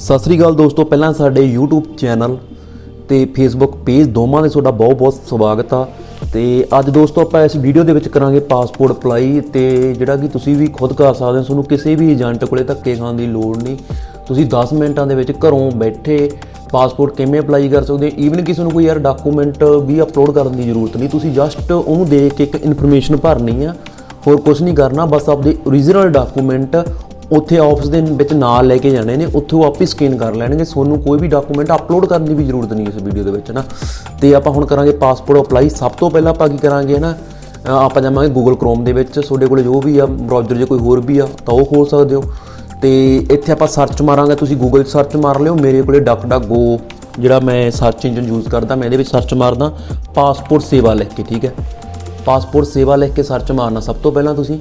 ਸਤਿ ਸ੍ਰੀ ਅਕਾਲ ਦੋਸਤੋ। ਪਹਿਲਾਂ ਸਾਡੇ YouTube ਚੈਨਲ ਤੇ Facebook ਪੇਜ ਦੋਵਾਂ ਦੇ ਤੁਹਾਡਾ ਬਹੁਤ-ਬਹੁਤ ਸਵਾਗਤ ਆ। ਤੇ ਅੱਜ ਦੋਸਤੋ ਆਪਾਂ ਇਸ ਵੀਡੀਓ ਦੇ ਵਿੱਚ ਕਰਾਂਗੇ ਪਾਸਪੋਰਟ ਅਪਲਾਈ, ਤੇ ਜਿਹੜਾ ਕਿ ਤੁਸੀਂ ਵੀ ਖੁਦ ਕਰ ਸਕਦੇ ਹੋ। ਤੁਹਾਨੂੰ ਕਿਸੇ ਵੀ ਏਜੰਟ ਕੋਲੇ ਧੱਕੇ ਖਾਣ ਦੀ ਲੋੜ ਨਹੀਂ। ਤੁਸੀਂ 10 ਮਿੰਟਾਂ ਦੇ ਵਿੱਚ ਘਰੋਂ ਬੈਠੇ ਪਾਸਪੋਰਟ ਕਿਵੇਂ ਅਪਲਾਈ ਕਰ ਸਕਦੇ ਹੋ। ਈਵਨ ਕਿਸੇ ਨੂੰ ਕੋਈ ਯਾਰ ਡਾਕੂਮੈਂਟ ਵੀ ਅਪਲੋਡ ਕਰਨ ਦੀ ਜ਼ਰੂਰਤ ਨਹੀਂ। ਤੁਸੀਂ ਜਸਟ ਉਹਨੂੰ ਦੇਖ ਕੇ ਇੱਕ ਇਨਫੋਰਮੇਸ਼ਨ ਭਰਨੀ ਆ, ਹੋਰ ਕੁਛ ਨਹੀਂ ਕਰਨਾ। ਬਸ ਆਪਦੇ ਓਰੀਜਨਲ ਡਾਕੂਮੈਂਟ ਉੱਥੇ ਆਫਿਸ ਦੇ ਵਿੱਚ ਨਾਲ ਲੈ ਕੇ ਜਾਣੇ ਨੇ, ਉੱਥੇ ਉਹ ਆਪੇ ਸਕੈਨ ਕਰ ਲੈਣਗੇ। ਤੁਹਾਨੂੰ ਕੋਈ ਵੀ ਡਾਕੂਮੈਂਟ ਅਪਲੋਡ ਕਰਨ ਦੀ ਵੀ ਜ਼ਰੂਰਤ ਨਹੀਂ ਇਸ ਵੀਡੀਓ ਦੇ ਵਿੱਚ ਨਾ। ਤੇ ਆਪਾਂ ਹੁਣ ਕਰਾਂਗੇ ਪਾਸਪੋਰਟ ਅਪਲਾਈ। ਸਭ ਤੋਂ ਪਹਿਲਾਂ ਆਪਾਂ ਕੀ ਕਰਾਂਗੇ ਨਾ, ਆਪਾਂ ਜਾਵਾਂਗੇ ਗੂਗਲ ਕ੍ਰੋਮ ਦੇ ਵਿੱਚ। ਤੁਹਾਡੇ ਕੋਲ ਜੋ ਵੀ ਆ ਬਰਾਊਜ਼ਰ, ਜੇ ਕੋਈ ਹੋਰ ਵੀ ਆ ਤਾਂ ਉਹ ਖੋਲ ਸਕਦੇ ਹੋ। ਤੇ ਇੱਥੇ ਆਪਾਂ ਸਰਚ ਮਾਰਾਂਗੇ, ਤੁਸੀਂ ਗੂਗਲ ਸਰਚ ਮਾਰ ਲਿਓ। ਮੇਰੇ ਕੋਲ DuckDuckGo ਜਿਹੜਾ ਮੈਂ ਸਰਚ ਇੰਜਨ ਯੂਜ਼ ਕਰਦਾ, ਮੈਂ ਇਹਦੇ ਵਿੱਚ ਸਰਚ ਮਾਰਦਾ ਪਾਸਪੋਰਟ ਸੇਵਾ ਲਿਖ ਕੇ। ਠੀਕ ਹੈ, ਪਾਸਪੋਰਟ ਸੇਵਾ ਲਿਖ ਕੇ ਸਰਚ ਮਾਰਨਾ ਸਭ ਤੋਂ ਪਹਿਲਾਂ ਤੁਸੀਂ।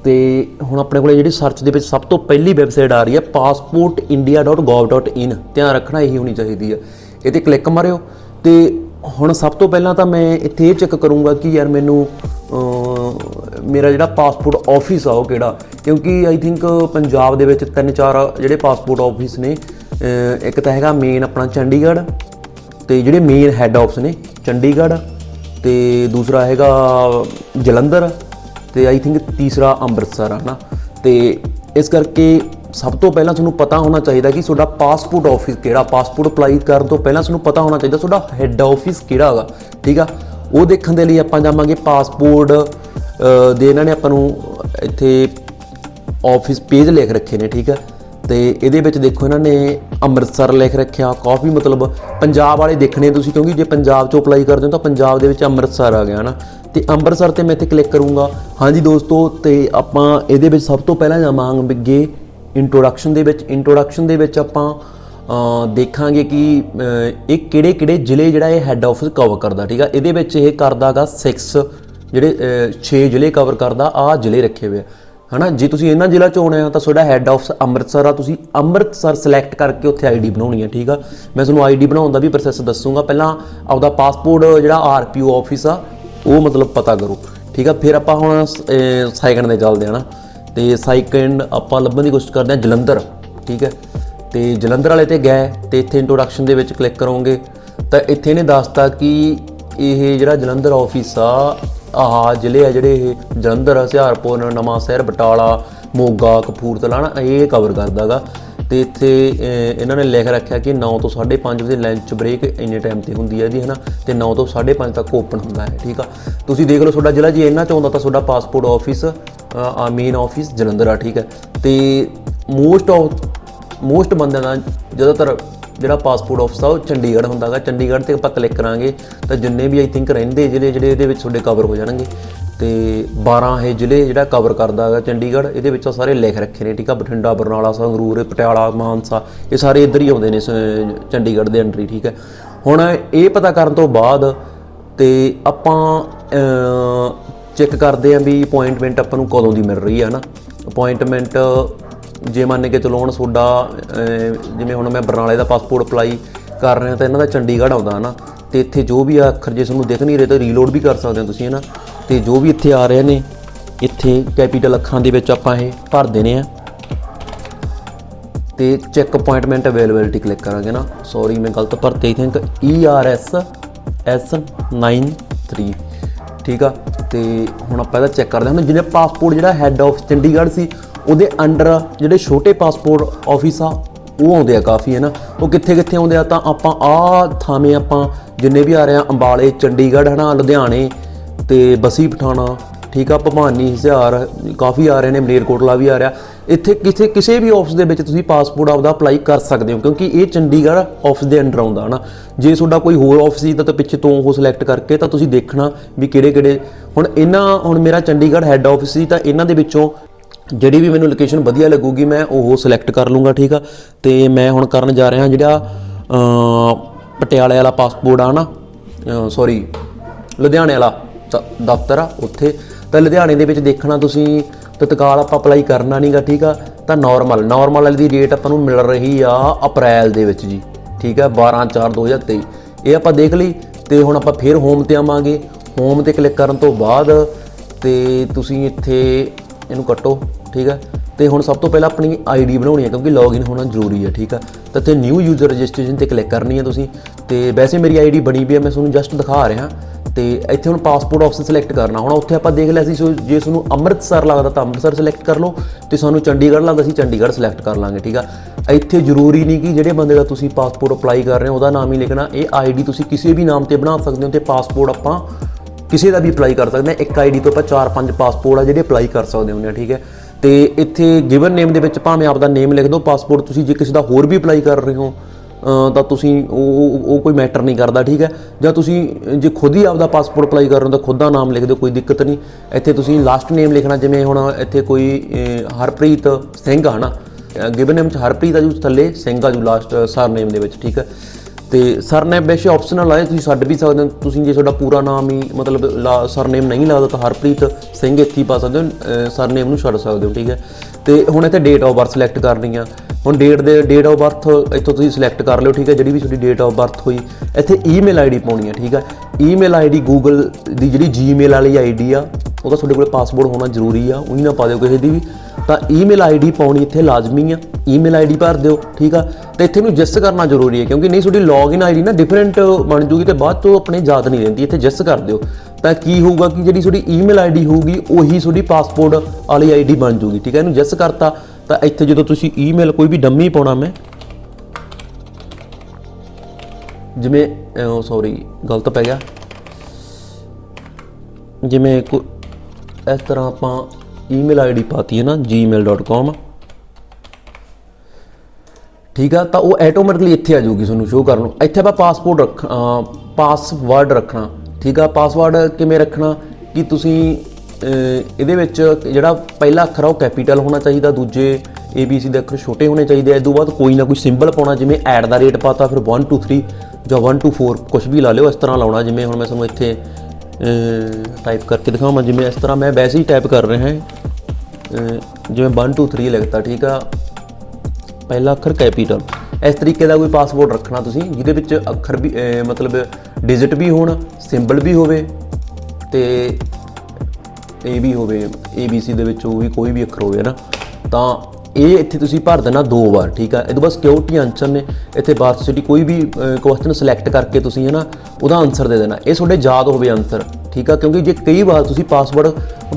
ਤੇ ਹੁਣ ਆਪਣੇ ਕੋਲ ਜਿਹੜੀ ਸਰਚ ਦੇ ਵਿੱਚ ਸਭ ਤੋਂ ਪਹਿਲੀ ਵੈਬਸਾਈਟ ਆ ਰਹੀ ਹੈ passportindia.gov.in। ਧਿਆਨ ਰੱਖਣਾ ਇਹੀ ਹੋਣੀ ਚਾਹੀਦੀ ਹੈ। ਇਹ 'ਤੇ ਕਲਿੱਕ ਮਾਰਿਓ। ਤੇ ਹੁਣ ਸਭ ਤੋਂ ਪਹਿਲਾਂ ਤਾਂ ਮੈਂ ਇੱਥੇ ਇਹ ਚੈੱਕ ਕਰੂੰਗਾ ਕਿ ਯਾਰ ਮੈਨੂੰ ਮੇਰਾ ਜਿਹੜਾ ਪਾਸਪੋਰਟ ਆਫਿਸ ਆ ਉਹ ਕਿਹੜਾ, ਕਿਉਂਕਿ ਆਈ ਥਿੰਕ ਪੰਜਾਬ ਦੇ ਵਿੱਚ 3-4 ਜਿਹੜੇ ਪਾਸਪੋਰਟ ਆਫਿਸ ਨੇ। ਇੱਕ ਤਾਂ ਹੈਗਾ ਮੇਨ ਆਪਣਾ ਚੰਡੀਗੜ੍ਹ, ਤੇ ਜਿਹੜੇ ਮੇਨ ਹੈੱਡ ਆਫਿਸ ਨੇ ਚੰਡੀਗੜ੍ਹ, ਤੇ ਦੂਸਰਾ ਹੈਗਾ ਜਲੰਧਰ, ਤੇ ਆਈ ਥਿੰਕ ਤੀਸਰਾ ਅੰਮ੍ਰਿਤਸਰ ਹੈ ਨਾ। ਤੇ ਇਸ ਕਰਕੇ ਸਭ ਤੋਂ ਪਹਿਲਾਂ ਤੁਹਾਨੂੰ ਪਤਾ ਹੋਣਾ ਚਾਹੀਦਾ ਕਿ ਤੁਹਾਡਾ ਪਾਸਪੋਰਟ ਆਫਿਸ ਕਿਹੜਾ। ਪਾਸਪੋਰਟ ਅਪਲਾਈ ਕਰਨ ਤੋਂ ਪਹਿਲਾਂ ਤੁਹਾਨੂੰ ਪਤਾ ਹੋਣਾ ਚਾਹੀਦਾ ਤੁਹਾਡਾ ਹੈੱਡ ਆਫਿਸ ਕਿਹੜਾ ਹੈਗਾ। ਠੀਕ ਆ, ਉਹ ਦੇਖਣ ਦੇ ਲਈ ਆਪਾਂ ਜਾਵਾਂਗੇ ਪਾਸਪੋਰਟ ਦੇ ਇਹਨਾਂ ਨੇ ਆਪਾਂ ਨੂੰ ਇੱਥੇ ਆਫਿਸ ਪੇਜ ਲਿਖ ਰੱਖੇ ਨੇ। ਠੀਕ ਆ, ਤੇ ਇਹਦੇ ਵਿੱਚ ਦੇਖੋ ਇਹਨਾਂ ਨੇ ਅੰਮ੍ਰਿਤਸਰ ਲਿਖ ਰੱਖਿਆ। ਕਾਫੀ ਮਤਲਬ ਪੰਜਾਬ ਵਾਲੇ ਦੇਖਣੇ ਤੁਸੀਂ, ਕਿਉਂਕਿ ਜੇ ਪੰਜਾਬ 'ਚੋਂ ਅਪਲਾਈ ਕਰਦੇ ਹੋ ਤਾਂ ਪੰਜਾਬ ਦੇ ਵਿੱਚ ਅੰਮ੍ਰਿਤਸਰ ਆ ਗਿਆ ਨਾ। ਤੇ ਅੰਮ੍ਰਿਤਸਰ 'ਤੇ ਮੈਂ ਇੱਥੇ ਕਲਿੱਕ ਕਰੂੰਗਾ। ਹਾਂਜੀ ਦੋਸਤੋ, ਤੇ ਆਪਾਂ ਇਹਦੇ ਵਿੱਚ ਸਭ ਤੋਂ ਪਹਿਲਾਂ ਜਾਵਾਂਗੇ ਇੰਟਰੋਡਕਸ਼ਨ ਦੇ ਵਿੱਚ। ਇੰਟਰੋਡਕਸ਼ਨ ਦੇ ਵਿੱਚ ਆਪਾਂ ਦੇਖਾਂਗੇ ਕਿ ਇਹ ਕਿਹੜੇ ਜ਼ਿਲ੍ਹੇ ਜਿਹੜਾ ਇਹ ਹੈੱਡ ਆਫਿਸ ਕਵਰ ਕਰਦਾ। ਠੀਕ ਆ, ਇਹਦੇ ਵਿੱਚ ਇਹ ਕਰਦਾ ਗਾ 6 ਜ਼ਿਲ੍ਹੇ ਕਵਰ ਕਰਦਾ। ਆਹ ਜ਼ਿਲ੍ਹੇ ਰੱਖੇ ਹੋਏ ਆ ਹੈ ਨਾ। ਜੇ ਤੁਸੀਂ ਇਹਨਾਂ ਜ਼ਿਲ੍ਹਾ 'ਚ ਆਉਣੇ ਆ ਤਾਂ ਤੁਹਾਡਾ ਹੈੱਡ ਆਫਿਸ ਅੰਮ੍ਰਿਤਸਰ ਆ। ਤੁਸੀਂ ਅੰਮ੍ਰਿਤਸਰ ਸਿਲੈਕਟ ਕਰਕੇ ਉੱਥੇ ID ਬਣਾਉਣੀ ਹੈ। ਠੀਕ ਆ, ਮੈਂ ਤੁਹਾਨੂੰ ID ਬਣਾਉਣ ਦਾ ਵੀ ਪ੍ਰੋਸੈਸ ਦੱਸੂਗਾ। ਪਹਿਲਾਂ ਆਪਦਾ ਪਾਸਪੋਰਟ ਜਿਹੜਾ RPO ਆਫਿਸ ਆ ਉਹ ਮਤਲਬ ਪਤਾ ਕਰੋ। ਠੀਕ ਆ, ਫਿਰ ਆਪਾਂ ਹੁਣ ਸੈਕਿੰਡ 'ਤੇ ਚੱਲਦੇ ਹਾਂ ਨਾ। ਤੇ ਸੈਕਿੰਡ ਆਪਾਂ ਲੱਭਣ ਦੀ ਕੋਸ਼ਿਸ਼ ਕਰਦੇ ਹਾਂ ਜਲੰਧਰ। ਠੀਕ ਹੈ, ਤੇ ਜਲੰਧਰ ਵਾਲੇ 'ਤੇ ਗਏ ਤੇ ਇੱਥੇ ਇੰਟਰੋਡਕਸ਼ਨ ਦੇ ਵਿੱਚ ਕਲਿੱਕ ਕਰੋਗੇ ਤਾਂ ਇੱਥੇ ਇਹਨੇ ਦੱਸਤਾ ਕਿ ਇਹ ਜਿਹੜਾ ਜਲੰਧਰ ਆਫਿਸ ਆ, ਆਹ ਜ਼ਿਲ੍ਹੇ ਆ ਜਿਹੜੇ ਇਹ ਜਲੰਧਰ, ਹੁਸ਼ਿਆਰਪੁਰ, ਨਵਾਂਸ਼ਹਿਰ, ਬਟਾਲਾ, ਮੋਗਾ, ਕਪੂਰਥਲਾ ਨਾ, ਇਹ ਕਵਰ ਕਰਦਾ ਗਾ। ਤੇ ਇੱਥੇ ਇਹਨਾਂ ਨੇ ਲਿਖ ਰੱਖਿਆ ਕਿ 9 ਤੋਂ 5:30 ਵਜੇ ਲੰਚ ਬ੍ਰੇਕ ਇੰਨੇ ਟਾਈਮ 'ਤੇ ਹੁੰਦੀ ਹੈ ਇਹਦੀ ਹੈ ਨਾ, ਤੇ 9 ਤੋਂ 5:30 ਤੱਕ ਓਪਨ ਹੁੰਦਾ ਹੈ। ਠੀਕ ਆ, ਤੁਸੀਂ ਦੇਖ ਲਓ ਤੁਹਾਡਾ ਜ਼ਿਲ੍ਹਾ ਜੇ ਇਹਨਾਂ 'ਚ ਆਉਂਦਾ ਤਾਂ ਤੁਹਾਡਾ passport office main office Jalandhar ਆ। ਠੀਕ ਹੈ, ਤੇ ਮੋਸਟ ਬੰਦਿਆਂ ਦਾ ਜ਼ਿਆਦਾਤਰ ਜਿਹੜਾ ਪਾਸਪੋਰਟ ਆਫਿਸ ਆ ਉਹ ਚੰਡੀਗੜ੍ਹ ਹੁੰਦਾ ਗਾ। ਚੰਡੀਗੜ੍ਹ 'ਤੇ ਆਪਾਂ ਕਲਿੱਕ ਕਰਾਂਗੇ ਤਾਂ ਜਿੰਨੇ ਵੀ ਆਈ ਥਿੰਕ ਰਹਿੰਦੇ ਜਿਹੜੇ ਇਹਦੇ ਵਿੱਚ ਤੁਹਾਡੇ ਕਵਰ ਹੋ ਜਾਣਗੇ। ਤੇ 12 ਇਹ ਜ਼ਿਲ੍ਹੇ ਜਿਹੜਾ ਕਵਰ ਕਰਦਾ ਹੈਗਾ ਚੰਡੀਗੜ੍ਹ। ਇਹਦੇ ਵਿੱਚ ਸਾਰੇ ਲਿਖ ਰੱਖੇ ਨੇ। ਠੀਕ ਆ, ਬਠਿੰਡਾ, ਬਰਨਾਲਾ, ਸੰਗਰੂਰ, ਪਟਿਆਲਾ, ਮਾਨਸਾ, ਇਹ ਸਾਰੇ ਇੱਧਰ ਹੀ ਆਉਂਦੇ ਨੇ ਚੰਡੀਗੜ੍ਹ ਦੇ ਅੰਡਰ ਹੀ। ਠੀਕ ਹੈ, ਹੁਣ ਇਹ ਪਤਾ ਕਰਨ ਤੋਂ ਬਾਅਦ ਤੇ ਆਪਾਂ ਚੈੱਕ ਕਰਦੇ ਹਾਂ ਵੀ ਅਪੁਆਇੰਟਮੈਂਟ ਆਪਾਂ ਨੂੰ ਕਦੋਂ ਦੀ ਮਿਲ ਰਹੀ ਹੈ ਨਾ। ਅਪੁਆਇੰਟਮੈਂਟ ਜੇ ਮੰਨ ਕੇ ਚਲੋ ਹੁਣ ਤੁਹਾਡਾ ਜਿਵੇਂ ਹੁਣ ਮੈਂ ਬਰਨਾਲੇ ਦਾ ਪਾਸਪੋਰਟ ਅਪਲਾਈ ਕਰ ਰਿਹਾ ਤਾਂ ਇਹਨਾਂ ਦਾ ਚੰਡੀਗੜ੍ਹ ਆਉਂਦਾ ਹੈ ਨਾ। ਤੇ ਇੱਥੇ ਜੋ ਵੀ ਅੱਖਰ ਜੇ ਤੁਹਾਨੂੰ ਦਿਖ ਨਹੀਂ ਰਹੇ ਤਾਂ ਰੀਲੋਡ ਵੀ ਕਰ ਸਕਦੇ ਹੋ ਤੁਸੀਂ ਹੈ ਨਾ। ਤੇ ਜੋ ਵੀ ਇੱਥੇ ਆ ਰਹੇ ਨੇ ਇੱਥੇ ਕੈਪੀਟਲ ਅੱਖਰਾਂ ਦੇ ਵਿੱਚ ਆਪਾਂ ਇਹ ਭਰ ਦੇਣੇ ਆ। ਤੇ ਚੈੱਕ ਅਪੁਆਇੰਟਮੈਂਟ ਅਵੇਲੇਬਿਲਿਟੀ ਕਲਿੱਕ ਕਰਾਂਗੇ ਨਾ। ਸੌਰੀ ਮੈਂ ਗਲਤ ਭਰਤੇ ਆਈ ਥਿੰਕ ERSS9 3। ਠੀਕ ਆ, ਤੇ ਹੁਣ ਆਪਾਂ ਇਹਦਾ ਚੈੱਕ ਕਰਦੇ ਹਾਂ। ਹੁਣ ਜਿਹਨੇ ਪਾਸਪੋਰਟ ਜਿਹੜਾ ਹੈੱਡ ਆਫਿਸ ਚੰਡੀਗੜ੍ਹ ਸੀ ਉਹਦੇ ਅੰਡਰ ਜਿਹੜੇ ਛੋਟੇ ਪਾਸਪੋਰਟ ਆਫਿਸ ਆ ਉਹ ਆਉਂਦੇ ਆ ਕਾਫੀ ਹੈ ਨਾ। ਉਹ ਕਿੱਥੇ ਆਉਂਦੇ ਆ ਤਾਂ ਆਪਾਂ ਆਹ ਥਾਵੇਂ ਆਪਾਂ ਜਿੰਨੇ ਵੀ ਆ ਰਹੇ ਆ, ਅੰਬਾਲੇ, ਚੰਡੀਗੜ੍ਹ ਹੈ ਨਾ, ਲੁਧਿਆਣੇ, ਤੇ ਬਸੀ ਪਠਾਣਾ। ਠੀਕ ਆ, ਭਵਾਨੀ, ਹਿਸਾਰ ਕਾਫੀ ਆ ਰਹੇ ਨੇ, ਮਲੇਰਕੋਟਲਾ ਵੀ ਆ ਰਿਹਾ। ਇੱਥੇ ਕਿਸੇ ਵੀ ਆਫਿਸ ਦੇ ਵਿੱਚ ਤੁਸੀਂ ਪਾਸਪੋਰਟ ਆਪਦਾ ਅਪਲਾਈ ਕਰ ਸਕਦੇ ਹੋ, ਕਿਉਂਕਿ ਇਹ ਚੰਡੀਗੜ੍ਹ ਆਫਿਸ ਦੇ ਅੰਡਰ ਆਉਂਦਾ ਨਾ। ਜੇ ਤੁਹਾਡਾ ਕੋਈ ਹੋਰ ਆਫਿਸ ਸੀ ਤਾਂ ਪਿੱਛੇ ਤੋਂ ਉਹ ਸਿਲੈਕਟ ਕਰਕੇ ਤਾਂ ਤੁਸੀਂ ਦੇਖਣਾ ਵੀ ਕਿਹੜੇ ਹੁਣ ਮੇਰਾ ਚੰਡੀਗੜ੍ਹ ਹੈੱਡ ਆਫਿਸ ਸੀ ਤਾਂ ਇਹਨਾਂ ਦੇ ਵਿੱਚੋਂ ਜਿਹੜੀ ਵੀ ਮੈਨੂੰ ਲੋਕੇਸ਼ਨ ਵਧੀਆ ਲੱਗੂਗੀ ਮੈਂ ਉਹ ਸਿਲੈਕਟ ਕਰ ਲੂੰਗਾ। ਠੀਕ ਆ, ਤੇ ਮੈਂ ਹੁਣ ਕਰਨ ਜਾ ਰਿਹਾ ਜਿਹੜਾ ਪਟਿਆਲੇ ਵਾਲਾ ਪਾਸਪੋਰਟ ਆ ਨਾ, ਸੌਰੀ ਲੁਧਿਆਣੇ ਵਾਲਾ ਦਫ਼ਤਰ ਆ ਉੱਥੇ। ਤਾਂ ਲੁਧਿਆਣੇ ਦੇ ਵਿੱਚ ਦੇਖਣਾ ਤੁਸੀਂ ਤਤਕਾਲ ਆਪਾਂ ਅਪਲਾਈ ਕਰਨਾ ਨਹੀਂ ਗਾ। ਠੀਕ ਆ, ਤਾਂ ਨਾਰਮਲ ਵਾਲੀ ਦੀ ਰੇਟ ਆਪਾਂ ਨੂੰ ਮਿਲ ਰਹੀ ਆ ਅਪ੍ਰੈਲ ਦੇ ਵਿੱਚ ਜੀ। ਠੀਕ ਆ, 12/4/2023 ਇਹ ਆਪਾਂ ਦੇਖ ਲਈ। ਤੇ ਹੁਣ ਆਪਾਂ ਫਿਰ ਹੋਮ 'ਤੇ ਆਵਾਂਗੇ। ਹੋਮ 'ਤੇ ਕਲਿੱਕ ਕਰਨ ਤੋਂ ਬਾਅਦ ਤੇ ਤੁਸੀਂ ਇੱਥੇ ਇਹਨੂੰ ਕੱਟੋ ठीक है। तो हुण सब तो पहले अपनी आईडी बनानी है क्योंकि लॉगिन होना जरूरी है, ठीक है। तो इत्थे न्यू यूजर रजिस्ट्रेशन ते क्लिक करनी है तुसीं। ते वैसे मेरी आईडी बनी भी है, मैं तुहानूं जस्ट दिखा रहा। तो इत्थे हुण पासपोर्ट ऑप्शन सिलेक्ट करना। हुण उत्थे आपां देख लिया सी, जे तुहानूं अमृतसर लगदा तो अमृतसर सिलेक्ट कर लो, तो सानूं चंडीगढ़ लगदा सी चंडीगढ़ सिलेक्ट कर लांगे, ठीक है। इत्थे जरूरी नहीं कि जिहड़े बंदे दा तुसीं पासपोर्ट अप्लाई कर रहे हो उहदा नाम ही लिखना। ये आईडी तुसीं किसी भी नाम ते बना सकदे हो, ते पासपोर्ट आपां किसी का भी अप्लाई कर सकते हैं। एक आईडी तो आप 4-5 पासपोर्ट आ जो अप्लाई कर सकते होंगे, ठीक है। तो इत्थे गिवन नेम के भावें आपका नेम लिख दो। पासपोर्ट तुसीं जे किसी का होर भी अप्लाई कर रहे हो तो तुसीं वो कोई मैटर नहीं करता, ठीक है। जां तुसीं जे खुद ही आपका पासपोर्ट अप्लाई कर रहे हो तो खुद का नाम लिख दो, कोई दिक्कत नहीं। इत्थे तुसीं लास्ट नेम लिखना, जिवें हुण इत्थे कोई हरप्रीत सिंह है ना, गिवन नेम हरप्रीत आ जू, थल्ले सिंह आ जू लास्ट सर नेम दे विच, ठीक है। तो सरनेम वैसे ऑप्शनल है, तुसीं छड्ड भी सकते हो। तुसीं जे तुहाडा पूरा नाम ही मतलब सरनेम नहीं लगदा तो हरप्रीत सिंह इत्थे ही पा सकते हो, सरनेम नूं छड्ड सकते हो, ठीक है। तो हुण इत्थे डेट ऑफ बर्थ सिलेक्ट करनी आ। हुण डेट ऑफ बर्थ इत्थों तुसीं सिलेक्ट कर लो, ठीक है। जिहड़ी भी तुहाडी डेट ऑफ बर्थ हुई, इत्थे ईमेल आईडी पाउणी है, ठीक है। ईमेल आईडी गूगल दी जिहड़ी जीमेल वाली आईडी आ, ਉਹਦਾ ਤੁਹਾਡੇ ਕੋਲ ਪਾਸਪੋਰਟ ਹੋਣਾ ਜ਼ਰੂਰੀ ਆ, ਉਹੀ ਨਾ ਪਾ ਦਿਓ ਕਿਸੇ ਦੀ ਵੀ। ਤਾਂ ਈਮੇਲ ਆਈਡੀ ਪਾਉਣੀ ਇੱਥੇ ਲਾਜ਼ਮੀ ਆ, ਈਮੇਲ ਆਈਡੀ ਭਰ ਦਿਓ, ਠੀਕ ਆ। ਤੇ ਇੱਥੇ ਨੂੰ ਜਿਸ ਕਰਨਾ ਜ਼ਰੂਰੀ ਹੈ ਕਿਉਂਕਿ ਨਹੀਂ ਤੁਹਾਡੀ ਲੌਗਇਨ ਆਈਡੀ ਨਾ ਡਿਫਰੈਂਟ ਬਣ ਜੂਗੀ ਤੇ ਬਾਅਦ ਤੋਂ ਆਪਣੇ ਯਾਦ ਨਹੀਂ ਰਹਿੰਦੀ। ਇੱਥੇ ਜਿਸ ਕਰ ਦਿਓ ਤਾਂ ਕੀ ਹੋਊਗਾ ਕਿ ਜਿਹੜੀ ਤੁਹਾਡੀ ਈਮੇਲ ਆਈਡੀ ਹੋਊਗੀ ਉਹੀ ਤੁਹਾਡੀ ਪਾਸਪੋਰਟ ਵਾਲੀ ਆਈਡੀ ਬਣ ਜੂਗੀ, ਠੀਕ ਹੈ। ਇਹਨੂੰ ਜਿਸ ਕਰਤਾ ਤਾਂ ਇੱਥੇ ਜਦੋਂ ਤੁਸੀਂ ਈਮੇਲ ਕੋਈ ਵੀ ਡੰਮੀ ਪਾਉਣਾ, ਮੈਂ ਜਿਵੇਂ ਸੌਰੀ ਗਲਤ ਪੈ ਗਿਆ, ਜਿਵੇਂ इस तरह आप ईमेल आईडी पाती है ना gmail.com, ठीक है। तो वो ऐटोमैटिकली इत्थे आ जाऊगी तुहानूं शो करन। इत्थे आपां पासपोर्ट पासवर्ड रखना, ठीक है। पासवर्ड किवें रखना कि तुसीं इहदे विच जिहड़ा पहला अखर आ कैपीटल होना चाहिए, दूजे ABC दे अखर छोटे होने चाहिए। इस तों बाद कोई ना कोई सिंबल पाउणा, जिवें @ पाता, फिर 1 2 3 जां 1 2 4 कुछ भी ला लिओ, इस तरह लाउणा। जिवें हुण मैं तुहानूं इत्थे टाइप करके दिखाऊँ, जिमें इस तरह मैं वैसे ही टाइप कर रहे हैं, जिमें 1 2 3 लिखता, ठीक है। पहला अखर कैपीटल, इस तरीके का कोई पासपोर्ट रखना तुसीं जिहदे विच अखर भी मतलब डिजिट भी होण, सिंबल भी होवे ते ए भी होवे, ABC दे विच भी कोई भी अखर होवे ना। तां ਇਹ ਇੱਥੇ ਤੁਸੀਂ ਭਰ ਦੇਣਾ 2 ਵਾਰ, ਠੀਕ ਹੈ। ਇਹ ਤੋਂ ਬਾਅਦ ਸਿਕਿਉਰਿਟੀ ਆਂਸਰ ਨੇ, ਇੱਥੇ ਬਰਥ ਸਿਟੀ ਕੋਈ ਵੀ ਕੁਐਸਚਨ ਸਿਲੈਕਟ ਕਰਕੇ ਤੁਸੀਂ ਹੈ ਨਾ ਉਹਦਾ ਆਨਸਰ ਦੇ ਦੇਣਾ। ਇਹ ਤੁਹਾਡੇ ਯਾਦ ਹੋਵੇ ਆਨਸਰ, ਠੀਕ ਆ। ਕਿਉਂਕਿ ਜੇ ਕਈ ਵਾਰ ਤੁਸੀਂ ਪਾਸਵਰਡ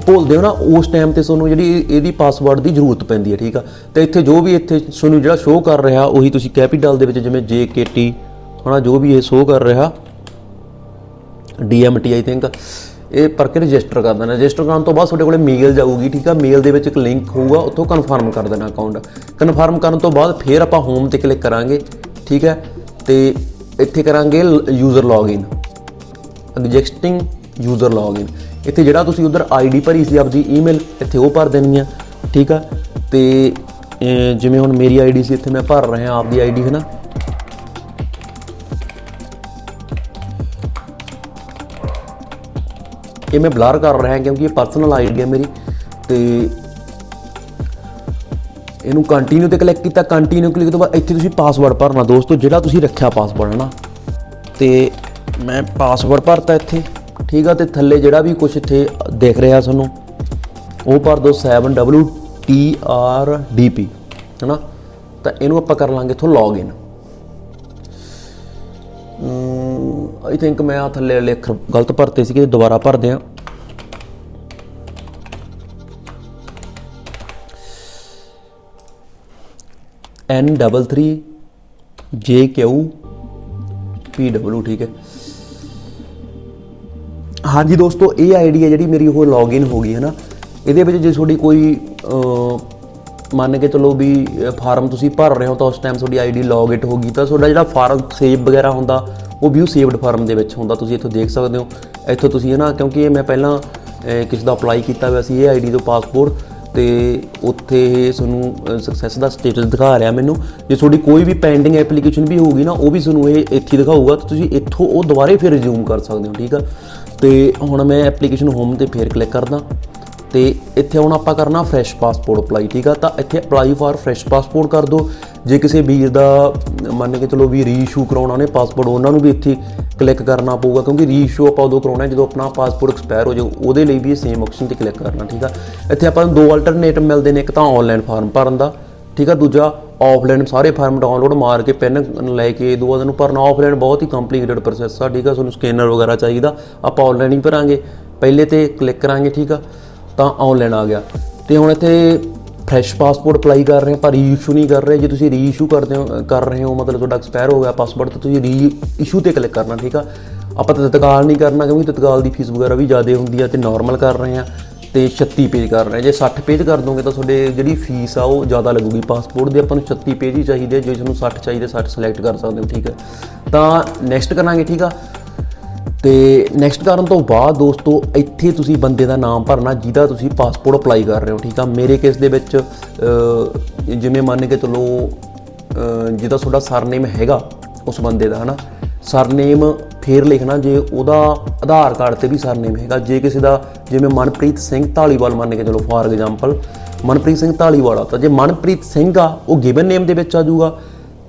ਭੁੱਲਦੇ ਹੋ ਨਾ, ਉਸ ਟਾਈਮ ਤੇ ਤੁਹਾਨੂੰ ਜਿਹੜੀ ਇਹਦੀ ਪਾਸਵਰਡ ਦੀ ਜ਼ਰੂਰਤ ਪੈਂਦੀ ਹੈ, ਠੀਕ ਆ। ਤੇ ਇੱਥੇ ਜੋ ਵੀ ਇੱਥੇ ਤੁਹਾਨੂੰ ਜਿਹੜਾ ਸ਼ੋਅ ਕਰ ਰਿਹਾ ਉਹੀ ਤੁਸੀਂ ਕੈਪੀਟਲ ਦੇ ਵਿੱਚ, ਜਿਵੇਂ JKT ਹੈ ਨਾ, ਜੋ ਵੀ ਇਹ ਸ਼ੋਅ ਕਰ ਰਿਹਾ DMT ਆਈ ਥਿੰਕ, ਇਹ ਭਰ ਕੇ ਰਜਿਸਟਰ ਕਰ ਦੇਣਾ। ਰਜਿਸਟਰ ਕਰਨ ਤੋਂ ਬਾਅਦ ਤੁਹਾਡੇ ਕੋਲ ਮੇਲ ਜਾਊਗੀ, ਠੀਕ ਆ। ਮੇਲ ਦੇ ਵਿੱਚ ਇੱਕ ਲਿੰਕ ਹੋਊਗਾ, ਉੱਥੋਂ ਕਨਫਰਮ ਕਰ ਦੇਣਾ ਅਕਾਊਂਟ। ਕਨਫਰਮ ਕਰਨ ਤੋਂ ਬਾਅਦ ਫਿਰ ਆਪਾਂ ਹੋਮ ਤੇ ਕਲਿੱਕ ਕਰਾਂਗੇ, ਠੀਕ ਹੈ। ਤੇ ਇੱਥੇ ਕਰਾਂਗੇ user login, existing user login. ਇੱਥੇ ਜਿਹੜਾ ਤੁਸੀਂ ਉਧਰ ਆਈਡੀ ਭਰੀ ਸੀ ਆਪਦੀ ਈਮੇਲ, ਇੱਥੇ ਉਹ ਭਰ ਦੇਣੀ ਆ, ਠੀਕ ਆ। ਤੇ ਜਿਵੇਂ ਹੁਣ ਮੇਰੀ ਆਈਡੀ ਸੀ, ਇੱਥੇ ਮੈਂ ਭਰ ਰਿਹਾ ਆਪਦੀ ਆਈਡੀ, ਹੈ ਨਾ। ये मैं ब्लर कर रहा क्योंकि ये पर्सनल आईडी है मेरी। तो इनू कंटिन्यू ते क्लिक किया, कंटिन्यू क्लिक तो बाद इत्थे तुसीं पासवर्ड भरना दोस्तों, जिहड़ा तुसीं रखिया पासवर्ड है ना। तो मैं पासवर्ड भरता इत्थे, ठीक है। तो थल्ले जिहड़ा भी कुछ इत्थे दिख रहा तुहानूं वो भर दो 7WTRDP, है ना। तो इनू आपां कर लांगे इत्थों लॉगइन। आई थिंक मैं आ थल्ले वाले अखर गलत भरते सी, दोबारा भरदे आ। N33JQPW, ठीक है। हाँ जी दोस्तों, ये आईडी है जी मेरी, वो लॉगिन हो गई है ना। ये जो थोड़ी कोई मान के चलो भी फार्म तुसी भर रहे हो तो उस टाइम थोड़ी आईडी लॉगिट होगी, तो थोड़ा जो फार्म सेव वगैरह होंदा वो व्यू सेव्ड फार्म दे विच होंदा, तुसी इत्थों देख सकते हो। इत्थों तुसी है ना, क्योंकि मैं पहला किसी का अप्लाई किया हुआ सी ये आईडी तो पासपोर्ट, तो उत्थे तुहानूं सक्सैस का स्टेटस दिखा रहा मैनू। जे थोड़ी कोई भी पेंडिंग एप्लीकेशन भी होगी ना, वो भी तुहानूं ये इत्थे दिखाऊगा, तो तुसी इत्थों वो दोबारे फिर रिज्यूम कर सकते हो, ठीक है। तो हुण मैं एप्लीकेशन होम ते फिर क्लिक करदा। ਤੇ ਇੱਥੇ ਹੁਣ ਆਪਾਂ ਕਰਨਾ ਫਰੈਸ਼ ਪਾਸਪੋਰਟ ਅਪਲਾਈ, ਠੀਕ ਆ। ਤਾਂ ਇੱਥੇ ਅਪਲਾਈ ਫਾਰ ਫਰੈਸ਼ ਪਾਸਪੋਰਟ ਕਰ ਦਿਓ। ਜੇ ਕਿਸੇ ਵੀਰ ਦਾ ਮੰਨ ਕੇ ਚਲੋ ਵੀ ਰੀਇਸ਼ੂ ਕਰਾਉਣਾ ਉਹਨੇ ਪਾਸਪੋਰਟ, ਉਹਨਾਂ ਨੂੰ ਵੀ ਇੱਥੇ ਕਲਿੱਕ ਕਰਨਾ ਪਊਗਾ, ਕਿਉਂਕਿ ਰੀਇਸ਼ੂ ਆਪਾਂ ਉਦੋਂ ਕਰਾਉਣਾ ਜਦੋਂ ਆਪਣਾ ਪਾਸਪੋਰਟ ਐਕਸਪਾਇਰ ਹੋ ਜਾਊ, ਉਹਦੇ ਲਈ ਵੀ ਇਹ ਸੇਮ ਆਪਸ਼ਨ 'ਤੇ ਕਲਿੱਕ ਕਰਨਾ, ਠੀਕ ਆ। ਇੱਥੇ ਆਪਾਂ ਨੂੰ 2 ਅਲਟਰਨੇਟਿਵ ਮਿਲਦੇ ਨੇ, ਇੱਕ ਤਾਂ ਔਨਲਾਈਨ ਫਾਰਮ ਭਰਨ ਦਾ, ਠੀਕ ਆ, ਦੂਜਾ ਆਫਲਾਈਨ ਸਾਰੇ ਫਾਰਮ ਡਾਊਨਲੋਡ ਮਾਰ ਕੇ ਪੈਨ ਲੈ ਕੇ ਦੋ ਦਿਨ ਭਰਨਾ। ਆਫਲਾਈਨ ਬਹੁਤ ਹੀ ਕੰਪਲੀਕੇਟਡ ਪ੍ਰੋਸੈਸ ਆ, ਠੀਕ ਆ, ਤੁਹਾਨੂੰ ਸਕੈਨਰ ਵਗੈਰਾ ਚਾਹੀਦਾ, ਆਪਾਂ ਆਨਲਾਈਨ ਹੀ ਭਰਾਂਗੇ। ਪਹਿਲੇ ਤੇ ਕਲਿੱਕ ਕਰਾਂਗੇ, ਠੀਕ ਆ, ਤਾਂ ਆਨਲਾਈਨ ਆ ਗਿਆ। ਤੇ ਹੁਣ ਇੱਥੇ ਫਰੈਸ਼ ਪਾਸਪੋਰਟ ਅਪਲਾਈ ਕਰ ਰਹੇ ਆਪਾਂ, ਰੀਇਸ਼ੂ ਨਹੀਂ ਕਰ ਰਹੇ। ਜੇ ਤੁਸੀਂ ਰੀਇਸ਼ੂ ਕਰ ਰਹੇ ਹੋ ਮਤਲਬ ਤੁਹਾਡਾ ਐਕਸਪਾਇਰ ਹੋ ਗਿਆ ਪਾਸਪੋਰਟ, ਤਾਂ ਤੁਸੀਂ ਰੀਇਸ਼ੂ ਤੇ ਕਲਿੱਕ ਕਰਨਾ, ਠੀਕ ਆ। ਆਪਾਂ ਤਤਕਾਲ ਨਹੀਂ ਕਰਨਾ, ਕਿਉਂਕਿ ਤਤਕਾਲ ਦੀ ਫੀਸ ਵਗੈਰਾ ਵੀ ਜ਼ਿਆਦਾ ਹੁੰਦੀ ਆ, ਤੇ ਨਾਰਮਲ ਕਰ ਰਹੇ ਆ ਤੇ 36 ਪੇਜ ਕਰ ਰਹੇ। ਜੇ 60 ਪੇਜ ਕਰ ਦੋਗੇ ਤਾਂ ਤੁਹਾਡੇ ਜਿਹੜੀ ਫੀਸ ਆ ਉਹ ਜ਼ਿਆਦਾ ਲੱਗੂਗੀ। ਪਾਸਪੋਰਟ ਦੇ ਆਪਾਂ ਨੂੰ 36 ਪੇਜ ਹੀ ਚਾਹੀਦੇ, ਜੇ ਤੁਹਾਨੂੰ 60 ਚਾਹੀਦੇ 60 ਸਿਲੈਕਟ ਕਰ ਸਕਦੇ ਹੋ, ਠੀਕ ਹੈ। ਤਾਂ ਨੈਕਸਟ ਕਰਾਂਗੇ, ਠੀਕ ਆ। ਤੇ ਨੈਕਸਟ ਕਰਨ ਤੋਂ ਬਾਅਦ ਦੋਸਤੋ ਇੱਥੇ ਤੁਸੀਂ ਬੰਦੇ ਦਾ ਨਾਮ ਭਰਨਾ ਜਿਹਦਾ ਤੁਸੀਂ ਪਾਸਪੋਰਟ ਅਪਲਾਈ ਕਰ ਰਹੇ ਹੋ, ਠੀਕ ਆ। ਮੇਰੇ ਕੇਸ ਦੇ ਵਿੱਚ ਜਿਵੇਂ ਮੰਨ ਕੇ ਚਲੋ ਜਿਹਦਾ ਤੁਹਾਡਾ ਸਰਨੇਮ ਹੈਗਾ ਉਸ ਬੰਦੇ ਦਾ, ਹੈ ਨਾ, ਸਰਨੇਮ ਫੇਰ ਲਿਖਣਾ ਜੇ ਉਹਦਾ ਆਧਾਰ ਕਾਰਡ 'ਤੇ ਵੀ ਸਰਨੇਮ ਹੈਗਾ। ਜੇ ਕਿਸੇ ਦਾ ਜਿਵੇਂ ਮਨਪ੍ਰੀਤ ਸਿੰਘ ਧਾਲੀਵਾਲ ਮੰਨ ਕੇ ਚਲੋ ਫਾਰ ਐਗਜ਼ਾਮਪਲ ਮਨਪ੍ਰੀਤ ਸਿੰਘ ਧਾਲੀਵਾਲ ਆ, ਤਾਂ ਜੇ ਮਨਪ੍ਰੀਤ ਸਿੰਘ ਆ ਉਹ ਗਿਵਨ ਨੇਮ ਦੇ ਵਿੱਚ ਆ ਜਾਊਗਾ,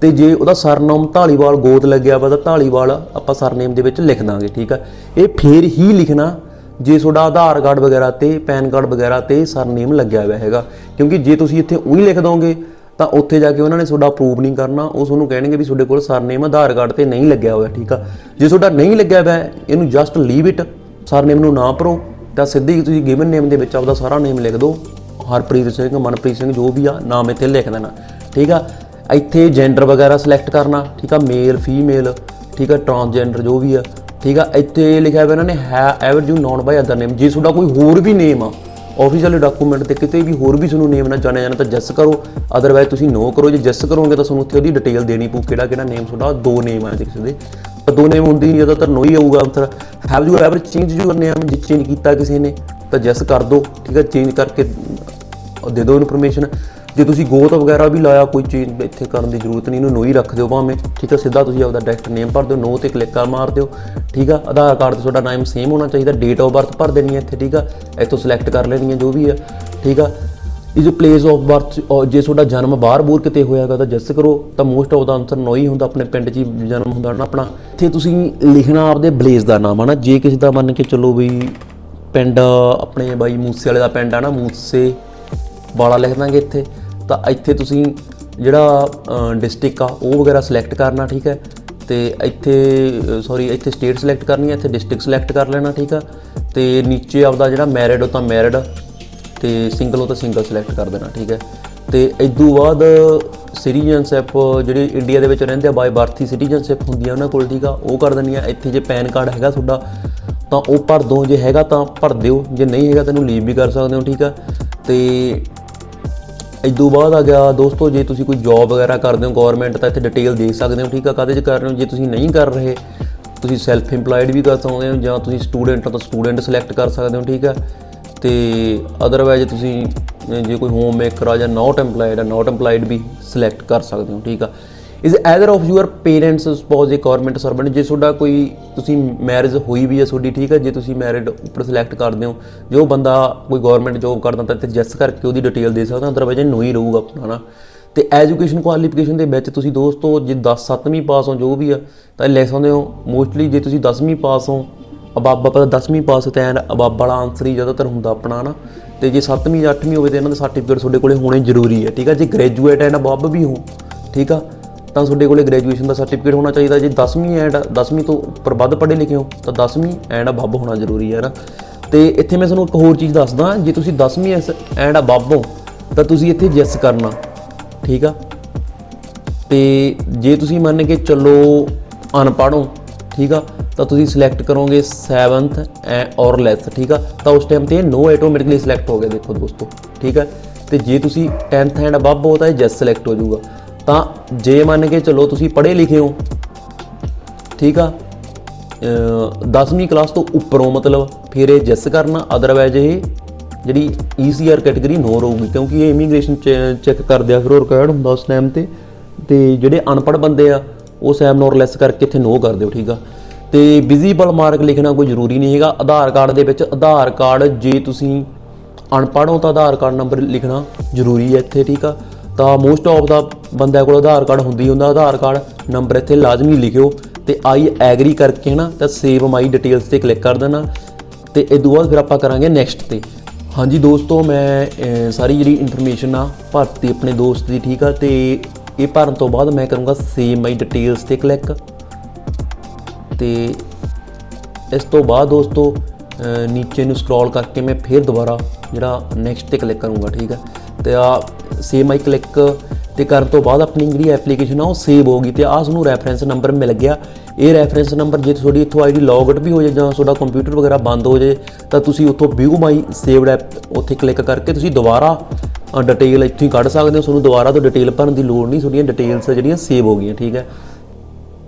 ਤੇ ਜੇ ਉਹਦਾ ਸਰਨੇਮ ਧਾਲੀਵਾਲ ਗੋਤ ਲੱਗਿਆ ਵਾ ਤਾਂ ਧਾਲੀਵਾਲ ਆਪਾਂ ਸਰਨੇਮ ਦੇ ਵਿੱਚ ਲਿਖ ਦਾਂਗੇ, ਠੀਕ ਆ। ਇਹ ਫੇਰ ਹੀ ਲਿਖਣਾ ਜੇ ਤੁਹਾਡਾ ਆਧਾਰ ਕਾਰਡ ਵਗੈਰਾ ਤੇ ਪੈਨ ਕਾਰਡ ਵਗੈਰਾ ਤੇ ਸਰਨੇਮ ਲੱਗਿਆ ਹੋਇਆ ਹੈਗਾ, ਕਿਉਂਕਿ ਜੇ ਤੁਸੀਂ ਇੱਥੇ ਉਹੀ ਲਿਖ ਦੋਗੇ ਤਾਂ ਉੱਥੇ ਜਾ ਕੇ ਉਹਨਾਂ ਨੇ ਤੁਹਾਡਾ ਅਪਰੂਵ ਨਹੀਂ ਕਰਨਾ। ਉਹ ਤੁਹਾਨੂੰ ਕਹਿਣਗੇ ਵੀ ਤੁਹਾਡੇ ਕੋਲ ਸਰਨੇਮ ਆਧਾਰ ਕਾਰਡ ਤੇ ਨਹੀਂ ਲੱਗਿਆ ਹੋਇਆ, ਠੀਕ ਆ। ਜੇ ਤੁਹਾਡਾ ਨਹੀਂ ਲੱਗਿਆ ਹੋਇਆ ਇਹਨੂੰ ਜਸਟ ਲੀਵ ਇਟ, ਸਰਨੇਮ ਨੂੰ ਨਾ ਭਰੋ, ਤਾਂ ਸਿੱਧੀ ਤੁਸੀਂ ਗਿਵਨ ਨੇਮ ਦੇ ਵਿੱਚ ਆਪਦਾ ਸਾਰਾ ਨੇਮ ਲਿਖ ਦਿਓ, ਹਰਪ੍ਰੀਤ ਸਿੰਘ, ਮਨਪ੍ਰੀਤ ਸਿੰਘ, ਜੋ ਵੀ ਆ ਨਾਮ ਇੱਥੇ ਲਿਖ ਦੇਣਾ, ਠੀਕ ਆ। ਇੱਥੇ ਜੈਂਡਰ ਵਗੈਰਾ ਸਿਲੈਕਟ ਕਰਨਾ, ਠੀਕ ਆ, ਮੇਲ ਫੀਮੇਲ, ਠੀਕ ਆ, ਟਰਾਂਸਜੈਂਡਰ ਜੋ ਵੀ ਆ, ਠੀਕ ਆ। ਇੱਥੇ ਲਿਖਿਆ ਹੋਇਆ ਇਹਨਾਂ ਨੇ ever you known by other name. ਜੇ ਤੁਹਾਡਾ ਕੋਈ ਹੋਰ ਵੀ ਨੇਮ ਆ ਆਫੀਸ਼ੀਅਲ ਡਾਕੂਮੈਂਟ ਤੇ ਕਿਤੇ ਵੀ ਹੋਰ ਵੀ ਤੁਹਾਨੂੰ ਨੇਮ ਨਾਲ ਜਾਣਿਆ ਜਾਣਾ ਤਾਂ ਜੈਸ ਕਰੋ, ਅਦਰਵਾਈਜ਼ ਤੁਸੀਂ ਨੋ ਕਰੋ। ਜੇ ਜੈਸ ਕਰੋਗੇ ਤਾਂ ਤੁਹਾਨੂੰ ਉੱਥੇ ਉਹਦੀ ਡਿਟੇਲ ਦੇਣੀ ਪਊ, ਕਿਹੜਾ ਕਿਹੜਾ ਨੇਮ ਤੁਹਾਡਾ। 2 ਨੇਮ ਆ ਕਿਸੇ ਦੇ, ਤਾਂ 2 ਨੇਮ ਹੁੰਦੀ ਨਹੀਂ, ਜ਼ਿਆਦਾਤਰ ਨੋ ਹੀ ਆਊਗਾ answer. Have you ever change your name, ਜੇ ਚੇਂਜ ਕੀਤਾ ਕਿਸੇ ਨੇ ਤਾਂ ਜੈਸ ਕਰ ਦਿਓ, ਠੀਕ ਆ, ਚੇਂਜ ਕਰਕੇ ਦੇ ਦਿਓ ਇਨਫੋਰਮੇਸ਼ਨ। ਜੇ ਤੁਸੀਂ ਗੋਤ ਵਗੈਰਾ ਵੀ ਲਾਇਆ ਕੋਈ ਚੇਂਜ ਇੱਥੇ ਕਰਨ ਦੀ ਜ਼ਰੂਰਤ ਨਹੀਂ, ਇਹਨੂੰ ਨੋ ਹੀ ਰੱਖ ਦਿਓ ਭਾਵੇਂ, ਠੀਕ ਆ। ਸਿੱਧਾ ਤੁਸੀਂ ਆਪਦਾ ਡਾਇਰੈਕਟ ਨੇਮ ਭਰ ਦਿਓ, ਨੋ ਤੇ ਕਲਿੱਕ ਮਾਰ ਦਿਓ, ਠੀਕ ਆ। ਆਧਾਰ ਕਾਰਡ 'ਤੇ ਤੁਹਾਡਾ ਨਾਮ ਸੇਮ ਹੋਣਾ ਚਾਹੀਦਾ, ਡੇਟ ਆਫ ਬਰਥ ਭਰ ਦੇਣੀ ਹੈ ਇੱਥੇ, ਠੀਕ ਆ। ਇੱਥੋਂ ਸਿਲੈਕਟ ਕਰ ਲੈਣੀ ਹੈ ਜੋ ਵੀ ਆ, ਠੀਕ ਆ। ਇਸ ਪਲੇਸ ਆਫ ਬਰਥ, ਜੇ ਤੁਹਾਡਾ ਜਨਮ ਬਾਹਰ ਬੂਰ ਕਿਤੇ ਹੋਇਆਗਾ ਤਾਂ ਜੈਸ ਕਰੋ, ਤਾਂ ਮੋਸਟ ਆਫ ਦਾ ਆਨਸਰ ਨੋ ਹੀ ਹੁੰਦਾ, ਆਪਣੇ ਪਿੰਡ 'ਚ ਹੀ ਜਨਮ ਹੁੰਦਾ ਨਾ ਆਪਣਾ। ਇੱਥੇ ਤੁਸੀਂ ਲਿਖਣਾ ਆਪਦੇ ਵਿਲੇਜ ਦਾ ਨਾਮ ਹੈ ਨਾ। ਜੇ ਕਿਸੇ ਦਾ ਮੰਨ ਕੇ ਚਲੋ ਵੀ ਪਿੰਡ ਆਪਣੇ ਬਾਈ ਮੂਸੇ ਵਾਲੇ ਦਾ ਪਿੰਡ ਆ ਨਾ, ਮੂਸੇ ਵਾਲਾ ਲਿਖ ਦਾਂਗੇ ਇੱਥੇ। ਤਾਂ ਇੱਥੇ ਤੁਸੀਂ ਜਿਹੜਾ ਡਿਸਟ੍ਰਿਕਟ ਆ ਉਹ ਵਗੈਰਾ ਸਿਲੈਕਟ ਕਰਨਾ, ਠੀਕ ਹੈ। ਤੇ ਇੱਥੇ ਇੱਥੇ ਸਟੇਟ ਸਿਲੈਕਟ ਕਰਨੀ ਹੈ, ਇੱਥੇ ਡਿਸਟ੍ਰਿਕਟ ਸਿਲੈਕਟ ਕਰ ਲੈਣਾ, ਠੀਕ ਆ। ਤੇ ਨੀਚੇ ਆਪਦਾ ਜਿਹੜਾ ਮੈਰਿਡ ਹੋ ਤਾਂ ਮੈਰਿਡ, ਤੇ ਸਿੰਗਲ ਹੋ ਤਾਂ ਸਿੰਗਲ ਸਿਲੈਕਟ ਕਰ ਦੇਣਾ, ਠੀਕ ਹੈ। ਤੇ ਇਦੋਂ ਬਾਅਦ ਸਿਟੀਜ਼ਨਸ਼ਿਪ ਜਿਹੜੇ ਇੰਡੀਆ ਦੇ ਵਿੱਚ ਰਹਿੰਦੇ ਆ ਬਾਈ ਬਰਥ ਹੀ ਸਿਟੀਜ਼ਨਸ਼ਿਪ ਹੁੰਦੀ ਆ ਉਹਨਾਂ ਕੋਲ, ਠੀਕ ਆ, ਉਹ ਕਰ ਦੇਣੀ ਆ। ਇੱਥੇ ਜੇ ਪੈਨ ਕਾਰਡ ਹੈਗਾ ਤੁਹਾਡਾ ਤਾਂ ਉਹ ਭਰ ਦਿਓ, ਜੇ ਹੈਗਾ ਤਾਂ ਭਰ ਦਿਓ, ਜੇ ਨਹੀਂ ਹੈਗਾ ਤਾਂ ਇਹਨੂੰ ਲੀਵ ਵੀ ਕਰ ਸਕਦੇ ਹੋ, ਠੀਕ ਆ। ਤੇ ਇਦੋਂ ਬਾਅਦ ਆ ਗਿਆ ਦੋਸਤੋ, ਜੇ ਤੁਸੀਂ ਕੋਈ ਜੋਬ ਵਗੈਰਾ ਕਰਦੇ ਹੋ ਗੌਰਮੈਂਟ ਤਾਂ ਇੱਥੇ ਡਿਟੇਲ ਦੇ ਸਕਦੇ ਹੋ, ਠੀਕ ਆ, ਕਾਹਦੇ 'ਚ ਕਰ ਰਹੇ ਹੋ। ਜੇ ਤੁਸੀਂ ਨਹੀਂ ਕਰ ਰਹੇ ਤੁਸੀਂ ਸੈਲਫ ਇੰਪਲਾਇਡ ਵੀ ਕਰ ਸਕਦੇ ਹੋ, ਜਾਂ ਤੁਸੀਂ ਸਟੂਡੈਂਟ ਹੋ ਤਾਂ ਸਟੂਡੈਂਟ ਸਿਲੈਕਟ ਕਰ ਸਕਦੇ ਹੋ, ਠੀਕ ਆ। ਤੇ ਅਦਰਵਾਈਜ਼ ਤੁਸੀਂ ਜੇ ਕੋਈ ਹੋਮ ਮੇਕਰ ਆ ਜਾਂ ਨਾਟ ਇੰਪਲਾਇਡ ਆ, ਨਾਟ ਇੰਪਲਾਇਡ ਵੀ ਸਿਲੈਕਟ ਕਰ ਸਕਦੇ ਹੋ, ਠੀਕ ਆ। Is either of your parents suppose a government servant, ਜੇ ਤੁਹਾਡਾ ਕੋਈ ਤੁਸੀਂ ਮੈਰਿਜ ਹੋਈ ਵੀ ਹੈ ਤੁਹਾਡੀ, ਠੀਕ ਹੈ। ਜੇ ਤੁਸੀਂ ਮੈਰਿਡ ਉੱਪਰ ਸਿਲੈਕਟ ਕਰਦੇ ਹੋ, ਜੋ ਬੰਦਾ ਕੋਈ ਗੌਰਮੈਂਟ ਜੋਬ ਕਰਦਾ ਤਾਂ ਇੱਥੇ ਜੈਸ ਕਰਕੇ ਉਹਦੀ ਡਿਟੇਲ ਦੇ ਸਕਦਾ, ਅਦਰਵਾਈਜ਼ ਨੋ ਹੀ ਰਹੂਗਾ ਆਪਣਾ ਨਾ। ਤੇ ਐਜੂਕੇਸ਼ਨ ਕੁਆਲੀਫਿਕੇਸ਼ਨ ਦੇ ਵਿੱਚ ਤੁਸੀਂ ਦੋਸਤੋ ਜੇ 7ਵੀਂ ਪਾਸ ਹੋ ਜੋ ਵੀ ਆ ਤਾਂ ਲਿਖ ਸਕਦੇ ਹੋ। ਮੋਸਟਲੀ ਜੇ ਤੁਸੀਂ 10ਵੀਂ ਪਾਸ ਹੋ ਅਬਾਬ, ਆਪਾਂ 10ਵੀਂ ਪਾਸ ਤੇ ਐਂਡ ਅਬਾਬ ਵਾਲਾ ਆਨਸਰ ਹੀ ਜ਼ਿਆਦਾਤਰ ਹੁੰਦਾ ਆਪਣਾ ਨਾ। ਤੇ ਜੇ 7ਵੀਂ ਜਾਂ 8ਵੀਂ ਹੋਵੇ ਤਾਂ ਇਹਨਾਂ ਦੇ ਸਰਟੀਫਿਕੇਟ ਤੁਹਾਡੇ ਕੋਲ ਹੋਣੇ ਜ਼ਰੂਰੀ ਹੈ, ਠੀਕ ਹੈ। ਜੇ ਗ੍ਰੈਜੂਏਟ ਐਂਡ ਅਬਾਬ ਵੀ ਹੋ, ਠੀਕ ਆ, ਤਾਂ ਤੁਹਾਡੇ ਕੋਲ ਗ੍ਰੈਜੂਏਸ਼ਨ ਦਾ ਸਰਟੀਫਿਕੇਟ ਹੋਣਾ ਚਾਹੀਦਾ। ਜੇ 10ਵੀਂ ਤੋਂ ਉੱਪਰ ਵੱਧ ਪੜ੍ਹੇ ਲਿਖੇ ਹੋ ਤਾਂ 10ਵੀਂ ਐਂਡ ਅਬਵ ਹੋਣਾ ਜ਼ਰੂਰੀ ਹੈ ਨਾ। ਤੇ ਇੱਥੇ ਮੈਂ ਤੁਹਾਨੂੰ ਇੱਕ ਹੋਰ ਚੀਜ਼ ਦੱਸਦਾ, ਜੇ ਤੁਸੀਂ 10ਵੀਂ ਐਂਡ ਅਬਵ ਹੋ ਤਾਂ ਤੁਸੀਂ ਇੱਥੇ ਯੈਸ ਕਰਨਾ, ਠੀਕ ਆ। ਤੇ ਜੇ ਤੁਸੀਂ ਮੰਨ ਕੇ ਚੱਲੋ ਅਨਪੜ੍ਹ ਹੋ, ਠੀਕ ਆ, ਤਾਂ ਤੁਸੀਂ ਸਿਲੈਕਟ ਕਰੋਗੇ 7th ਔਰ ਲੈਸ, ਠੀਕ ਆ। ਤਾਂ ਉਸ ਟਾਈਮ 'ਤੇ ਨੋ ਆਟੋਮੈਟਿਕਲੀ ਸਿਲੈਕਟ ਹੋ ਗਿਆ, ਦੇਖੋ ਦੋਸਤੋ, ਠੀਕ ਹੈ। ਤੇ ਜੇ ਤੁਸੀਂ 10th ਐਂਡ ਅਬਵ ਹੋ ਤਾਂ ਇਹ ਯੈਸ ਸਿਲੈਕਟ ਹੋ ਜਾਊਗਾ। ਤਾਂ ਜੇ ਮੰਨ ਕੇ ਚਲੋ ਤੁਸੀਂ ਪੜ੍ਹੇ ਲਿਖੇ ਹੋ, ਠੀਕ ਆ, 10ਵੀਂ ਕਲਾਸ ਤੋਂ ਉੱਪਰੋਂ ਮਤਲਬ, ਫਿਰ ਇਹ ਯੈਸ ਕਰਨਾ, ਅਦਰਵਾਈਜ਼ ਇਹ ਜਿਹੜੀ ECR ਕੈਟੇਗਰੀ ਨੋ ਰਹੂਗੀ, ਕਿਉਂਕਿ ਇਹ ਇਮੀਗ੍ਰੇਸ਼ਨ ਚੈੱਕ ਕਰਦੇ ਆ, ਫਿਰ ਉਹ ਰਿਕਾਰਡ ਹੁੰਦਾ ਉਸ ਟਾਈਮ 'ਤੇ। ਤੇ ਜਿਹੜੇ ਅਨਪੜ੍ਹ ਬੰਦੇ ਆ ਉਹ ਸੈਮ ਨੋਰ ਲੈਸ ਕਰਕੇ ਇੱਥੇ ਨੋ ਕਰ ਦਿਓ, ਠੀਕ ਆ। ਤੇ ਵਿਜ਼ੀਬਲ ਮਾਰਕ ਲਿਖਣਾ ਕੋਈ ਜ਼ਰੂਰੀ ਨਹੀਂ ਹੈਗਾ। ਆਧਾਰ ਕਾਰਡ ਦੇ ਵਿੱਚ ਆਧਾਰ ਕਾਰਡ ਜੇ ਤੁਸੀਂ ਅਨਪੜ੍ਹ ਹੋ ਤਾਂ ਆਧਾਰ ਕਾਰਡ ਨੰਬਰ ਲਿਖਣਾ ਜ਼ਰੂਰੀ ਹੈ ਇੱਥੇ, ਠੀਕ ਆ। ਤਾਂ ਮੋਸਟ ਆਫ ਦਾ ਬੰਦਿਆਂ ਕੋਲ ਆਧਾਰ ਕਾਰਡ ਹੁੰਦੀ ਹੁੰਦਾ, ਆਧਾਰ ਕਾਰਡ ਨੰਬਰ ਇੱਥੇ ਲਾਜ਼ਮੀ ਲਿਖਿਓ ਤੇ ਆਈ ਐਗਰੀ ਕਰਕੇ ਨਾ ਤਾਂ ਸੇਵ ਮਾਈ ਡਿਟੇਲਸ ਤੇ ਕਲਿੱਕ ਕਰ ਦੇਣਾ ਤੇ ਇਸ ਤੋਂ ਬਾਅਦ ਫਿਰ ਆਪਾਂ ਕਰਾਂਗੇ ਨੈਕਸਟ ਤੇ। ਹਾਂਜੀ ਦੋਸਤੋ, ਮੈਂ ਸਾਰੀ ਜਿਹੜੀ ਇਨਫੋਰਮੇਸ਼ਨ ਆ ਭਰਤੀ ਆਪਣੇ ਦੋਸਤ ਦੀ, ਠੀਕ ਆ। ਤੇ ਇਹ ਭਰਨ ਤੋਂ ਬਾਅਦ ਮੈਂ ਕਰੂੰਗਾ ਸੇਵ ਮਾਈ ਡਿਟੇਲਸ ਤੇ ਕਲਿੱਕ ਤੇ ਇਸ ਤੋਂ ਬਾਅਦ ਦੋਸਤੋ ਨੀਚੇ ਨੂੰ ਸਕਰੋਲ ਕਰਕੇ ਮੈਂ ਫਿਰ ਦੁਬਾਰਾ ਜਿਹੜਾ ਨੈਕਸਟ ਤੇ ਕਲਿੱਕ ਕਰੂੰਗਾ, ਠੀਕ ਹੈ। ਤੇ ਆ ਸੇਵ ਮਾਈ ਕਲਿੱਕ ਤੇ ਕਰਨ ਤੋਂ ਬਾਅਦ ਆਪਣੀ ਜਿਹੜੀ ਐਪਲੀਕੇਸ਼ਨ ਆ ਉਹ ਸੇਵ ਹੋ ਗਈ ਤੇ ਆਹ ਤੁਹਾਨੂੰ ਰੈਫਰੈਂਸ ਨੰਬਰ ਮਿਲ ਗਿਆ। ਇਹ ਰੈਫਰੈਂਸ ਨੰਬਰ ਜੇ ਤੁਹਾਡੀ ਇੱਥੋਂ ਆਈਡੀ ਲੌਗਆਊਟ ਵੀ ਹੋ ਜਾਏ ਜਾਂ ਤੁਹਾਡਾ ਕੰਪਿਊਟਰ ਵਗੈਰਾ ਬੰਦ ਹੋ ਜਾਏ ਤਾਂ ਤੁਸੀਂ ਉੱਥੋਂ ਵਿਊ ਮਾਈ ਸੇਵਡ ਐਪ ਉੱਥੇ ਕਲਿੱਕ ਕਰਕੇ ਤੁਸੀਂ ਦੁਬਾਰਾ ਡਿਟੇਲ ਇੱਥੋਂ ਹੀ ਕੱਢ ਸਕਦੇ ਹੋ। ਤੁਹਾਨੂੰ ਦੁਬਾਰਾ ਤੋਂ ਡਿਟੇਲ ਭਰਨ ਦੀ ਲੋੜ ਨਹੀਂ, ਤੁਹਾਡੀਆਂ ਡਿਟੇਲਸ ਜਿਹੜੀਆਂ ਸੇਵ ਹੋ ਗਈਆਂ, ਠੀਕ ਹੈ।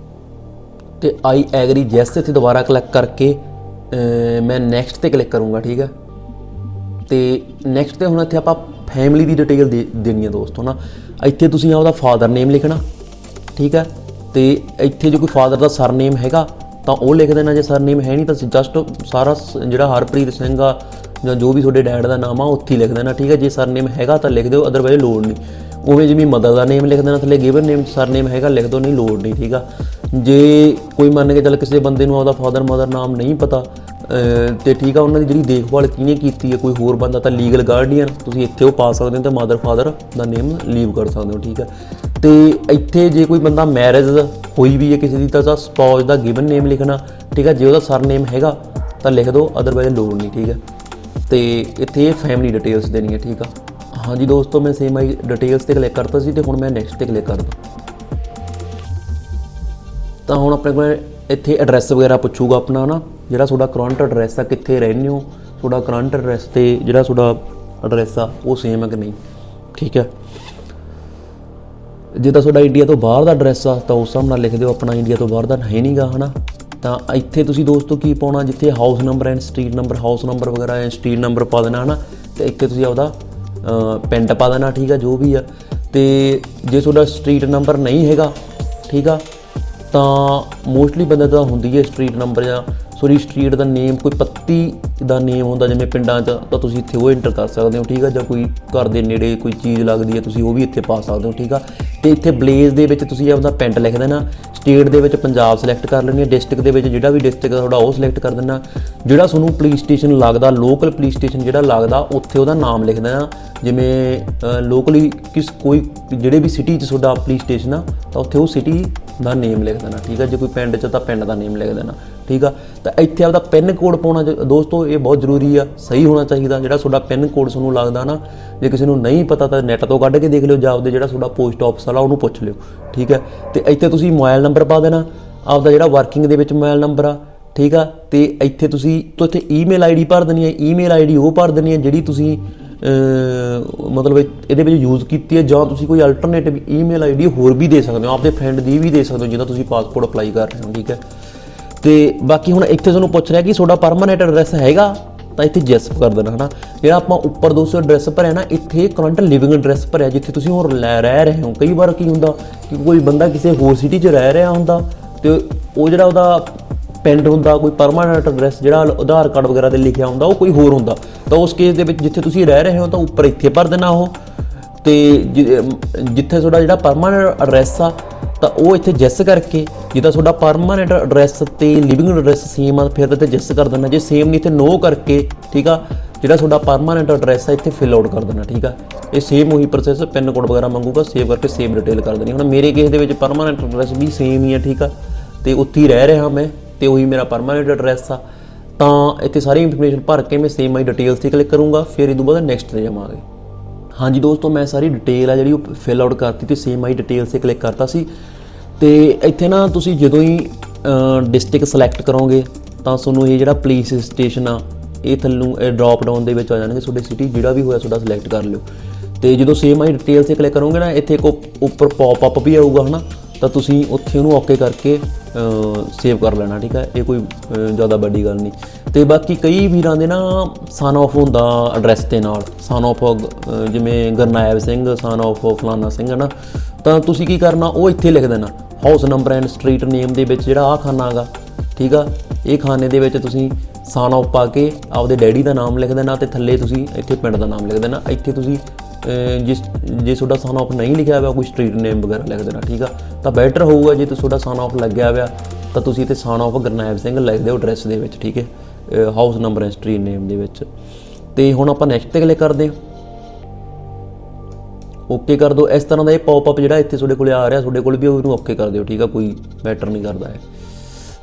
ਤੇ ਆਈ ਐਗਰੀ ਜੈਸ ਇੱਥੇ ਦੁਬਾਰਾ ਕਲਿੱਕ ਕਰਕੇ ਮੈਂ ਨੈਕਸਟ ਤੇ ਕਲਿੱਕ ਕਰੂੰਗਾ, ਠੀਕ ਹੈ। ਤੇ ਨੈਕਸਟ ਤੇ ਹੁਣ ਇੱਥੇ ਆਪਾਂ ਫੈਮਿਲੀ ਦੀ ਡਿਟੇਲ ਦੇਣੀ ਹੈ ਦੋਸਤੋ ਨਾ। ਇੱਥੇ ਤੁਸੀਂ ਆਪਦਾ ਫਾਦਰ ਨੇਮ ਲਿਖਣਾ, ਠੀਕ ਹੈ। ਤੇ ਇੱਥੇ ਜੇ ਕੋਈ ਫਾਦਰ ਦਾ ਸਰਨੇਮ ਹੈਗਾ ਤਾਂ ਉਹ ਲਿਖ ਦੇਣਾ, ਜੇ ਸਰਨੇਮ ਹੈ ਨਹੀਂ ਤਾਂ ਜਸਟ ਸਾਰਾ ਜਿਹੜਾ ਹਰਪ੍ਰੀਤ ਸਿੰਘ ਆ ਜਾਂ ਜੋ ਵੀ ਤੁਹਾਡੇ ਡੈਡ ਦਾ ਨਾਮ ਆ ਉੱਥੇ ਹੀ ਲਿਖ ਦੇਣਾ, ਠੀਕ ਹੈ। ਜੇ ਸਰਨੇਮ ਹੈਗਾ ਤਾਂ ਲਿਖ ਦਿਓ, ਅਦਰਵਾਈਜ਼ ਲੋੜ ਨਹੀਂ। ਉਵੇਂ ਜਿਵੇਂ ਮਦਰ ਦਾ ਨੇਮ ਲਿਖ ਦੇਣਾ ਥੱਲੇ, ਗਿਵਨ ਨੇਮ ਸਰਨੇਮ ਹੈਗਾ ਲਿਖ ਦਿਓ, ਨਹੀਂ ਲੋੜ ਨਹੀਂ, ਠੀਕ ਆ। ਜੇ ਕੋਈ ਮੰਨ ਕੇ ਚੱਲ ਕਿਸੇ ਬੰਦੇ ਨੂੰ ਆਪਦਾ ਫਾਦਰ ਮਦਰ ਨਾਮ ਨਹੀਂ ਪਤਾ ਤੇ ਠੀਕ ਆ, ਉਹਨਾਂ ਦੀ ਜਿਹੜੀ ਦੇਖਭਾਲ ਕਿਹਨੇ ਕੀਤੀ ਹੈ ਕੋਈ ਹੋਰ ਬੰਦਾ ਤਾਂ ਲੀਗਲ ਗਾਰਡੀਅਨ ਤੁਸੀਂ ਇੱਥੇ ਉਹ ਪਾ ਸਕਦੇ ਹੋ ਤੇ ਮਦਰ ਫਾਦਰ ਦਾ ਨੇਮ ਲੀਵ ਕਰ ਸਕਦੇ ਹੋ, ਠੀਕ ਹੈ। ਤੇ ਇੱਥੇ ਜੇ ਕੋਈ ਬੰਦਾ ਮੈਰਿਜ ਹੋਈ ਵੀ ਹੈ ਕਿਸੇ ਦੀ ਤਾਂ ਸਪਾਊਸ ਦਾ ਗਿਵਨ ਨੇਮ ਲਿਖਣਾ, ਠੀਕ ਹੈ। ਜੇ ਉਹਦਾ ਸਰਨੇਮ ਹੈਗਾ ਤਾਂ ਲਿਖ ਦਿਓ, ਅਦਰਵਾਈਜ਼ ਲੋੜ ਨਹੀਂ, ਠੀਕ ਹੈ। ਤੇ ਇੱਥੇ ਫੈਮਿਲੀ ਡਿਟੇਲਸ ਦੇਣੀ ਹੈ, ਠੀਕ ਆ। ਹਾਂਜੀ ਦੋਸਤੋ, ਮੈਂ ਸੇਮ ਆਈ ਡਿਟੇਲਸ ਤੇ ਕਲਿੱਕ ਕਰਤਾ ਸੀ ਤੇ ਹੁਣ ਮੈਂ ਨੈਕਸਟ ਤੇ ਕਲਿੱਕ ਕਰਦਾ। ਤਾਂ ਹੁਣ ਆਪਣੇ ਕੋਲ ਇੱਥੇ ਐਡਰੈਸ ਵਗੈਰਾ ਪੁੱਛੂਗਾ ਆਪਣਾ ਨਾ, ਜਿਹੜਾ ਤੁਹਾਡਾ ਕਰੰਟ ਐਡਰੈਸ ਆ, ਕਿੱਥੇ ਰਹਿੰਦੇ ਹੋ, ਤੁਹਾਡਾ ਕਰੰਟ ਐਡਰੈਸ ਤੇ ਜਿਹੜਾ ਤੁਹਾਡਾ ਐਡਰੈਸ ਆ ਉਹ ਸੇਮ ਹੈ ਕਿ ਨਹੀਂ, ਠੀਕ ਹੈ। ਜੇ ਤਾਂ ਤੁਹਾਡਾ ਇੰਡੀਆ ਤੋਂ ਬਾਹਰ ਦਾ ਐਡਰੈਸ ਆ ਤਾਂ ਉਸ ਹਿਸਾਬ ਨਾਲ ਲਿਖ ਦਿਓ, ਆਪਣਾ ਇੰਡੀਆ ਤੋਂ ਬਾਹਰ ਦਾ ਹੈ ਨਹੀਂਗਾ, ਹੈ ਨਾ। ਤਾਂ ਇੱਥੇ ਤੁਸੀਂ ਦੋਸਤੋ ਕੀ ਪਾਉਣਾ, ਜਿੱਥੇ house number and street number, house number ਵਗੈਰਾ ਐਂਡ ਸਟਰੀਟ ਨੰਬਰ ਪਾ ਦੇਣਾ, ਹੈ ਨਾ। ਤੇ ਇੱਥੇ ਤੁਸੀਂ ਆਪਦਾ ਪਿੰਡ ਪਾ ਦੇਣਾ, ਠੀਕ ਆ, ਜੋ ਵੀ ਆ। ਤੇ ਜੇ ਤੁਹਾਡਾ ਸਟਰੀਟ ਨੰਬਰ ਨਹੀਂ ਹੈਗਾ, ਠੀਕ ਆ, ਤਾਂ ਮੋਸਟਲੀ ਬੰਦੇ ਦਾ ਹੁੰਦੀ ਹੈ ਸਟਰੀਟ ਨੰਬਰ ਜਾਂ ਸਟਰੀਟ ਦਾ ਨੇਮ, ਕੋਈ ਪੱਤੀ ਦਾ ਨੇਮ ਹੁੰਦਾ ਜਿਵੇਂ ਪਿੰਡਾਂ 'ਚ, ਤਾਂ ਤੁਸੀਂ ਇੱਥੇ ਉਹ ਐਂਟਰ ਕਰ ਸਕਦੇ ਹੋ, ਠੀਕ ਆ। ਜਾਂ ਕੋਈ ਘਰ ਦੇ ਨੇੜੇ ਕੋਈ ਚੀਜ਼ ਲੱਗਦੀ ਹੈ ਤੁਸੀਂ ਉਹ ਵੀ ਇੱਥੇ ਪਾ ਸਕਦੇ ਹੋ, ਠੀਕ ਆ। ਤੇ ਇੱਥੇ ਬਲੇਜ਼ ਦੇ ਵਿੱਚ ਤੁਸੀਂ ਆਪਦਾ ਪਿੰਡ ਲਿਖ ਦੇਣਾ, ਸਟੇਟ ਦੇ ਵਿੱਚ ਪੰਜਾਬ ਸਿਲੈਕਟ ਕਰ ਲੈਣੀ ਹੈ, ਡਿਸਟ੍ਰਿਕਟ ਦੇ ਵਿੱਚ ਜਿਹੜਾ ਵੀ ਡਿਸਟ੍ਰਿਕਟ ਤੁਹਾਡਾ ਉਹ ਸਿਲੈਕਟ ਕਰ ਦੇਣਾ। ਜਿਹੜਾ ਤੁਹਾਨੂੰ ਪੁਲਿਸ ਸਟੇਸ਼ਨ ਲੱਗਦਾ, ਲੋਕਲ ਪੁਲਿਸ ਸਟੇਸ਼ਨ ਜਿਹੜਾ ਲੱਗਦਾ ਉੱਥੇ ਉਹਦਾ ਨਾਮ ਲਿਖ ਦੇਣਾ। ਜਿਵੇਂ ਲੋਕਲੀ ਕੋਈ ਜਿਹੜੇ ਵੀ ਸਿਟੀ 'ਚ ਤੁਹਾਡਾ ਪੁਲਿਸ ਸਟੇਸ਼ਨ ਆ ਤਾਂ ਉੱਥੇ ਉਹ ਸਿਟੀ ਦਾ ਨੇਮ ਲਿਖ ਦੇਣਾ, ਠੀਕ ਆ। ਜੇ ਕੋਈ ਪਿੰਡ 'ਚ ਤਾਂ ਪਿੰਡ ਦਾ ਨੇਮ ਲਿਖ ਦੇਣਾ, ਠੀਕ ਆ। ਤਾਂ ਇੱਥੇ ਆਪਦਾ ਪਿੰਨ ਕੋਡ ਪਾਉਣਾ ਦੋਸਤੋ, ਇਹ ਬਹੁਤ ਜ਼ਰੂਰੀ ਆ, ਸਹੀ ਹੋਣਾ ਚਾਹੀਦਾ। ਜਿਹੜਾ ਤੁਹਾਡਾ ਪਿੰਨ ਕੋਡ ਤੁਹਾਨੂੰ ਲੱਗਦਾ ਨਾ, ਜੇ ਕਿਸੇ ਨੂੰ ਨਹੀਂ ਪਤਾ ਤਾਂ ਨੈੱਟ ਤੋਂ ਕੱਢ ਕੇ ਦੇਖ ਲਿਓ, ਜਾਂ ਆਪਦੇ ਜਿਹੜਾ ਤੁਹਾਡਾ ਪੋਸਟ ਆਫਿਸ ਵਾਲਾ ਉਹਨੂੰ ਪੁੱਛ ਲਿਓ, ਠੀਕ ਹੈ। ਤੇ ਇੱਥੇ ਤੁਸੀਂ ਮੋਬਾਈਲ ਨੰਬਰ ਪਾ ਦੇਣਾ ਆਪਦਾ, ਜਿਹੜਾ ਵਰਕਿੰਗ ਦੇ ਵਿੱਚ ਮੋਬਾਈਲ ਨੰਬਰ ਆ, ਠੀਕ ਆ। ਤੇ ਇੱਥੇ ਤੁਸੀਂ ਇੱਥੇ ਈਮੇਲ ਆਈਡੀ ਭਰ ਦੇਣੀ ਹੈ, ਈਮੇਲ ਆਈਡੀ ਉਹ ਭਰ ਦੇਣੀ ਹੈ ਜਿਹੜੀ ਤੁਸੀਂ ਮਤਲਬ ਇਹਦੇ ਵਿੱਚ ਯੂਜ਼ ਕੀਤੀ ਹੈ, ਜਾਂ ਤੁਸੀਂ ਕੋਈ ਅਲਟਰਨੇਟਿਵ ਈਮੇਲ ਆਈਡੀ ਹੋਰ ਵੀ ਦੇ ਸਕਦੇ ਹੋ, ਆਪਦੇ ਫਰੈਂਡ ਦੀ ਵੀ ਦੇ ਸਕਦੇ ਹੋ ਜਿਹਦਾ ਤੁਸੀਂ ਪਾਸਪੋਰਟ ਅਪਲਾਈ ਕਰ ਰਹੇ ਹੋ, ਠੀਕ ਹੈ। ਤੇ ਬਾਕੀ ਹੁਣ ਇੱਥੇ ਤੁਹਾਨੂੰ ਪੁੱਛ ਰਿਹਾ ਕਿ ਤੁਹਾਡਾ ਪਰਮਾਨੈਂਟ ਐਡਰੈਸ ਹੈਗਾ ਤਾਂ ਇੱਥੇ ਯੈਸ ਕਰ ਦੇਣਾ, ਹੈ ਨਾ। ਜਿਹੜਾ ਆਪਾਂ ਉੱਪਰ ਦੋਸਤੋ ਐਡਰੈਸ ਭਰਿਆ ਨਾ, ਇੱਥੇ ਕਰੰਟ ਲਿਵਿੰਗ ਐਡਰੈਸ ਭਰਿਆ ਜਿੱਥੇ ਤੁਸੀਂ ਹੁਣ ਰਹਿ ਰਹੇ ਹੋ। ਕਈ ਵਾਰ ਕੀ ਹੁੰਦਾ ਕਿ ਕੋਈ ਬੰਦਾ ਕਿਸੇ ਹੋਰ ਸਿਟੀ 'ਚ ਰਹਿ ਰਿਹਾ ਹੁੰਦਾ ਤੇ ਉਹ ਜਿਹੜਾ ਉਹਦਾ ਪਿੰਡ ਹੁੰਦਾ, ਕੋਈ ਪਰਮਾਨੈਂਟ ਐਡਰੈਸ ਜਿਹੜਾ ਆਧਾਰ ਕਾਰਡ ਵਗੈਰਾ 'ਤੇ ਲਿਖਿਆ ਹੁੰਦਾ ਉਹ ਕੋਈ ਹੋਰ ਹੁੰਦਾ। ਤਾਂ ਉਸ ਕੇਸ ਦੇ ਵਿੱਚ ਜਿੱਥੇ ਤੁਸੀਂ ਰਹਿ ਰਹੇ ਹੋ ਤਾਂ ਉੱਪਰ ਇੱਥੇ ਭਰ ਦੇਣਾ ਉਹ, ਤੇ ਜਿੱਥੇ ਤੁਹਾਡਾ ਜਿਹੜਾ ਪਰਮਾਨੈਂਟ ਐਡਰੈਸ ਆ ਤਾਂ ਉਹ ਇੱਥੇ ਜੈਸ ਕਰਕੇ, ਜਿੱਦਾਂ ਤੁਹਾਡਾ ਪਰਮਾਨੈਂਟ ਐਡਰੈਸ ਤੇ ਲਿਵਿੰਗ ਐਡਰੈਸ ਸੇਮ ਆ ਫਿਰ ਤੇ ਜੈਸ ਕਰ ਦੇਣਾ। ਜੇ ਸੇਮ ਨਹੀਂ ਇੱਥੇ ਨੋ ਕਰਕੇ, ਠੀਕ ਆ, ਜਿਹੜਾ ਤੁਹਾਡਾ ਪਰਮਾਨੈਂਟ ਐਡਰੈਸ ਆ ਇੱਥੇ ਫਿਲ ਆਊਟ ਕਰ ਦੇਣਾ, ਠੀਕ ਆ। ਇਹ ਸੇਮ ਉਹੀ ਪ੍ਰੋਸੈਸ, ਪਿੰਨ ਕੋਡ ਵਗੈਰਾ ਮੰਗੂਗਾ, ਸੇਵ ਕਰਕੇ ਸੇਵ ਡਿਟੇਲ ਕਰ ਦੇਣੀ। ਹੁਣ ਮੇਰੇ ਕੇਸ ਦੇ ਵਿੱਚ ਪਰਮਾਨੈਂਟ ਐਡਰੈਸ ਵੀ ਸੇਮ ਹੀ ਆ, ਠੀਕ ਆ, ਤੇ ਉੱਥੇ ਹੀ ਰਹਿ ਰਿਹਾ ਮੈਂ ਤੇ ਉਹੀ ਮੇਰਾ ਪਰਮਾਨੈਂਟ ਐਡਰੈਸ ਆ। ਤਾਂ ਇੱਥੇ ਸਾਰੀ ਇਨਫੋਰਮੇਸ਼ਨ ਭਰ ਕੇ ਮੈਂ ਸੇਮ ਆਈ ਡਿਟੇਲਸ 'ਤੇ ਕਲਿੱਕ ਕਰੂੰਗਾ, ਫਿਰ ਇਹ ਤੋਂ ਬਾਅਦ ਨੈਕਸਟ 'ਤੇ ਜਾਵਾਂਗੇ। ਹਾਂਜੀ ਦੋਸਤੋ, ਮੈਂ ਸਾਰੀ ਡਿਟੇਲ ਆ ਜਿਹੜੀ ਉਹ ਫਿਲ ਆਊਟ ਕਰਤੀ ਤੇ ਸੇਮ ਆਈ ਡਿਟੇਲਸ 'ਤੇ ਕਲਿੱਕ ਕਰਤਾ ਸੀ। ਤੇ ਇੱਥੇ ਨਾ ਤੁਸੀਂ ਜਦੋਂ ਹੀ ਡਿਸਟ੍ਰਿਕਟ ਸਿਲੈਕਟ ਕਰੋਗੇ ਤਾਂ ਤੁਹਾਨੂੰ ਇਹ ਜਿਹੜਾ ਪੁਲਿਸ ਸਟੇਸ਼ਨ ਆ ਇਹ ਥੱਲੋਂ ਡਰੋਪ ਡਾਊਨ ਦੇ ਵਿੱਚ ਆ ਜਾਣਗੇ, ਤੁਹਾਡੀ ਸਿਟੀ ਜਿਹੜਾ ਵੀ ਹੋਇਆ ਤੁਹਾਡਾ ਸਿਲੈਕਟ ਕਰ ਲਿਓ। ਤੇ ਜਦੋਂ ਸੇਮ ਆਈ ਡਿਟੇਲ 'ਤੇ ਕਲਿੱਕ ਕਰੋਗੇ ਨਾ, ਇੱਥੇ ਇੱਕ ਉੱਪਰ ਪੌਪ ਅਪ ਵੀ ਆਊਗਾ, ਹੈ ਨਾ। ਤਾਂ ਤੁਸੀਂ ਉੱਥੇ ਉਹਨੂੰ ਓਕੇ ਕਰਕੇ ਸੇਵ ਕਰ ਲੈਣਾ, ਠੀਕ ਹੈ। ਇਹ ਕੋਈ ਜ਼ਿਆਦਾ ਵੱਡੀ ਗੱਲ ਨਹੀਂ। ਤੇ ਬਾਕੀ ਕਈ ਵੀਰਾਂ ਦੇ ਨਾ ਸਨ ਆਫ ਹੁੰਦਾ ਐਡਰੈਸ ਦੇ ਨਾਲ, ਸਨ ਆਫ ਜਿਵੇਂ ਗੁਰਨਾਇਬ ਸਿੰਘ ਸਨ ਆਫ ਫਲਾਨਾ ਸਿੰਘ, ਹੈ ਨਾ। ਤਾਂ ਤੁਸੀਂ ਕੀ ਕਰਨਾ, ਉਹ ਇੱਥੇ ਲਿਖ ਦੇਣਾ ਹਾਊਸ ਨੰਬਰ ਐਂਡ ਸਟਰੀਟ ਨੇਮ ਦੇ ਵਿੱਚ ਜਿਹੜਾ ਆਹ ਖਾਨਾ ਹੈਗਾ, ਠੀਕ ਆ। ਇਹ ਖਾਨੇ ਦੇ ਵਿੱਚ ਤੁਸੀਂ ਸਾਨ ਆਫ ਪਾ ਕੇ ਆਪਦੇ ਡੈਡੀ ਦਾ ਨਾਮ ਲਿਖ ਦੇਣਾ, ਤੇ ਥੱਲੇ ਤੁਸੀਂ ਇੱਥੇ ਪਿੰਡ ਦਾ ਨਾਮ ਲਿਖ ਦੇਣਾ। ਇੱਥੇ ਤੁਸੀਂ ਜੇ ਤੁਹਾਡਾ ਸਾਨ ਆਫ ਨਹੀਂ ਲਿਖਿਆ ਹੋਇਆ ਕੋਈ ਸਟਰੀਟ ਨੇਮ ਵਗੈਰਾ ਲਿਖ ਦੇਣਾ, ਠੀਕ ਆ। ਤਾਂ ਬੈਟਰ ਹੋਊਗਾ ਜੇ ਤੁਹਾਡਾ ਸਾਨ ਆਫ ਲੱਗਿਆ ਹੋਇਆ ਤਾਂ ਤੁਸੀਂ ਇੱਥੇ ਸਾਨ ਆਫ ਗੁਰਨਾਇਬ ਸਿੰਘ ਲਿਖ ਦਿਓ ਐਡਰੈਸ ਦੇ ਵਿੱਚ, ਠੀਕ ਹੈ, ਹਾਊਸ ਨੰਬਰ ਐਂਡ ਸਟਰੀਟ ਨੇਮ ਦੇ ਵਿੱਚ। ਤੇ ਹੁਣ ਆਪਾਂ ਨੈਕਸਟ 'ਤੇ ਕਲਿੱਕ ਕਰਦੇ ਹਾਂ, ਓਕੇ ਕਰ ਦਿਓ। ਇਸ ਤਰ੍ਹਾਂ ਦਾ ਇਹ ਪੌਪ ਅਪ ਜਿਹੜਾ ਇੱਥੇ ਤੁਹਾਡੇ ਕੋਲ ਆ ਰਿਹਾ, ਤੁਹਾਡੇ ਕੋਲ ਵੀ ਉਹਨੂੰ ਓਕੇ ਕਰ ਦਿਓ, ਠੀਕ ਆ, ਕੋਈ ਮੈਟਰ ਨਹੀਂ ਕਰਦਾ ਹੈ।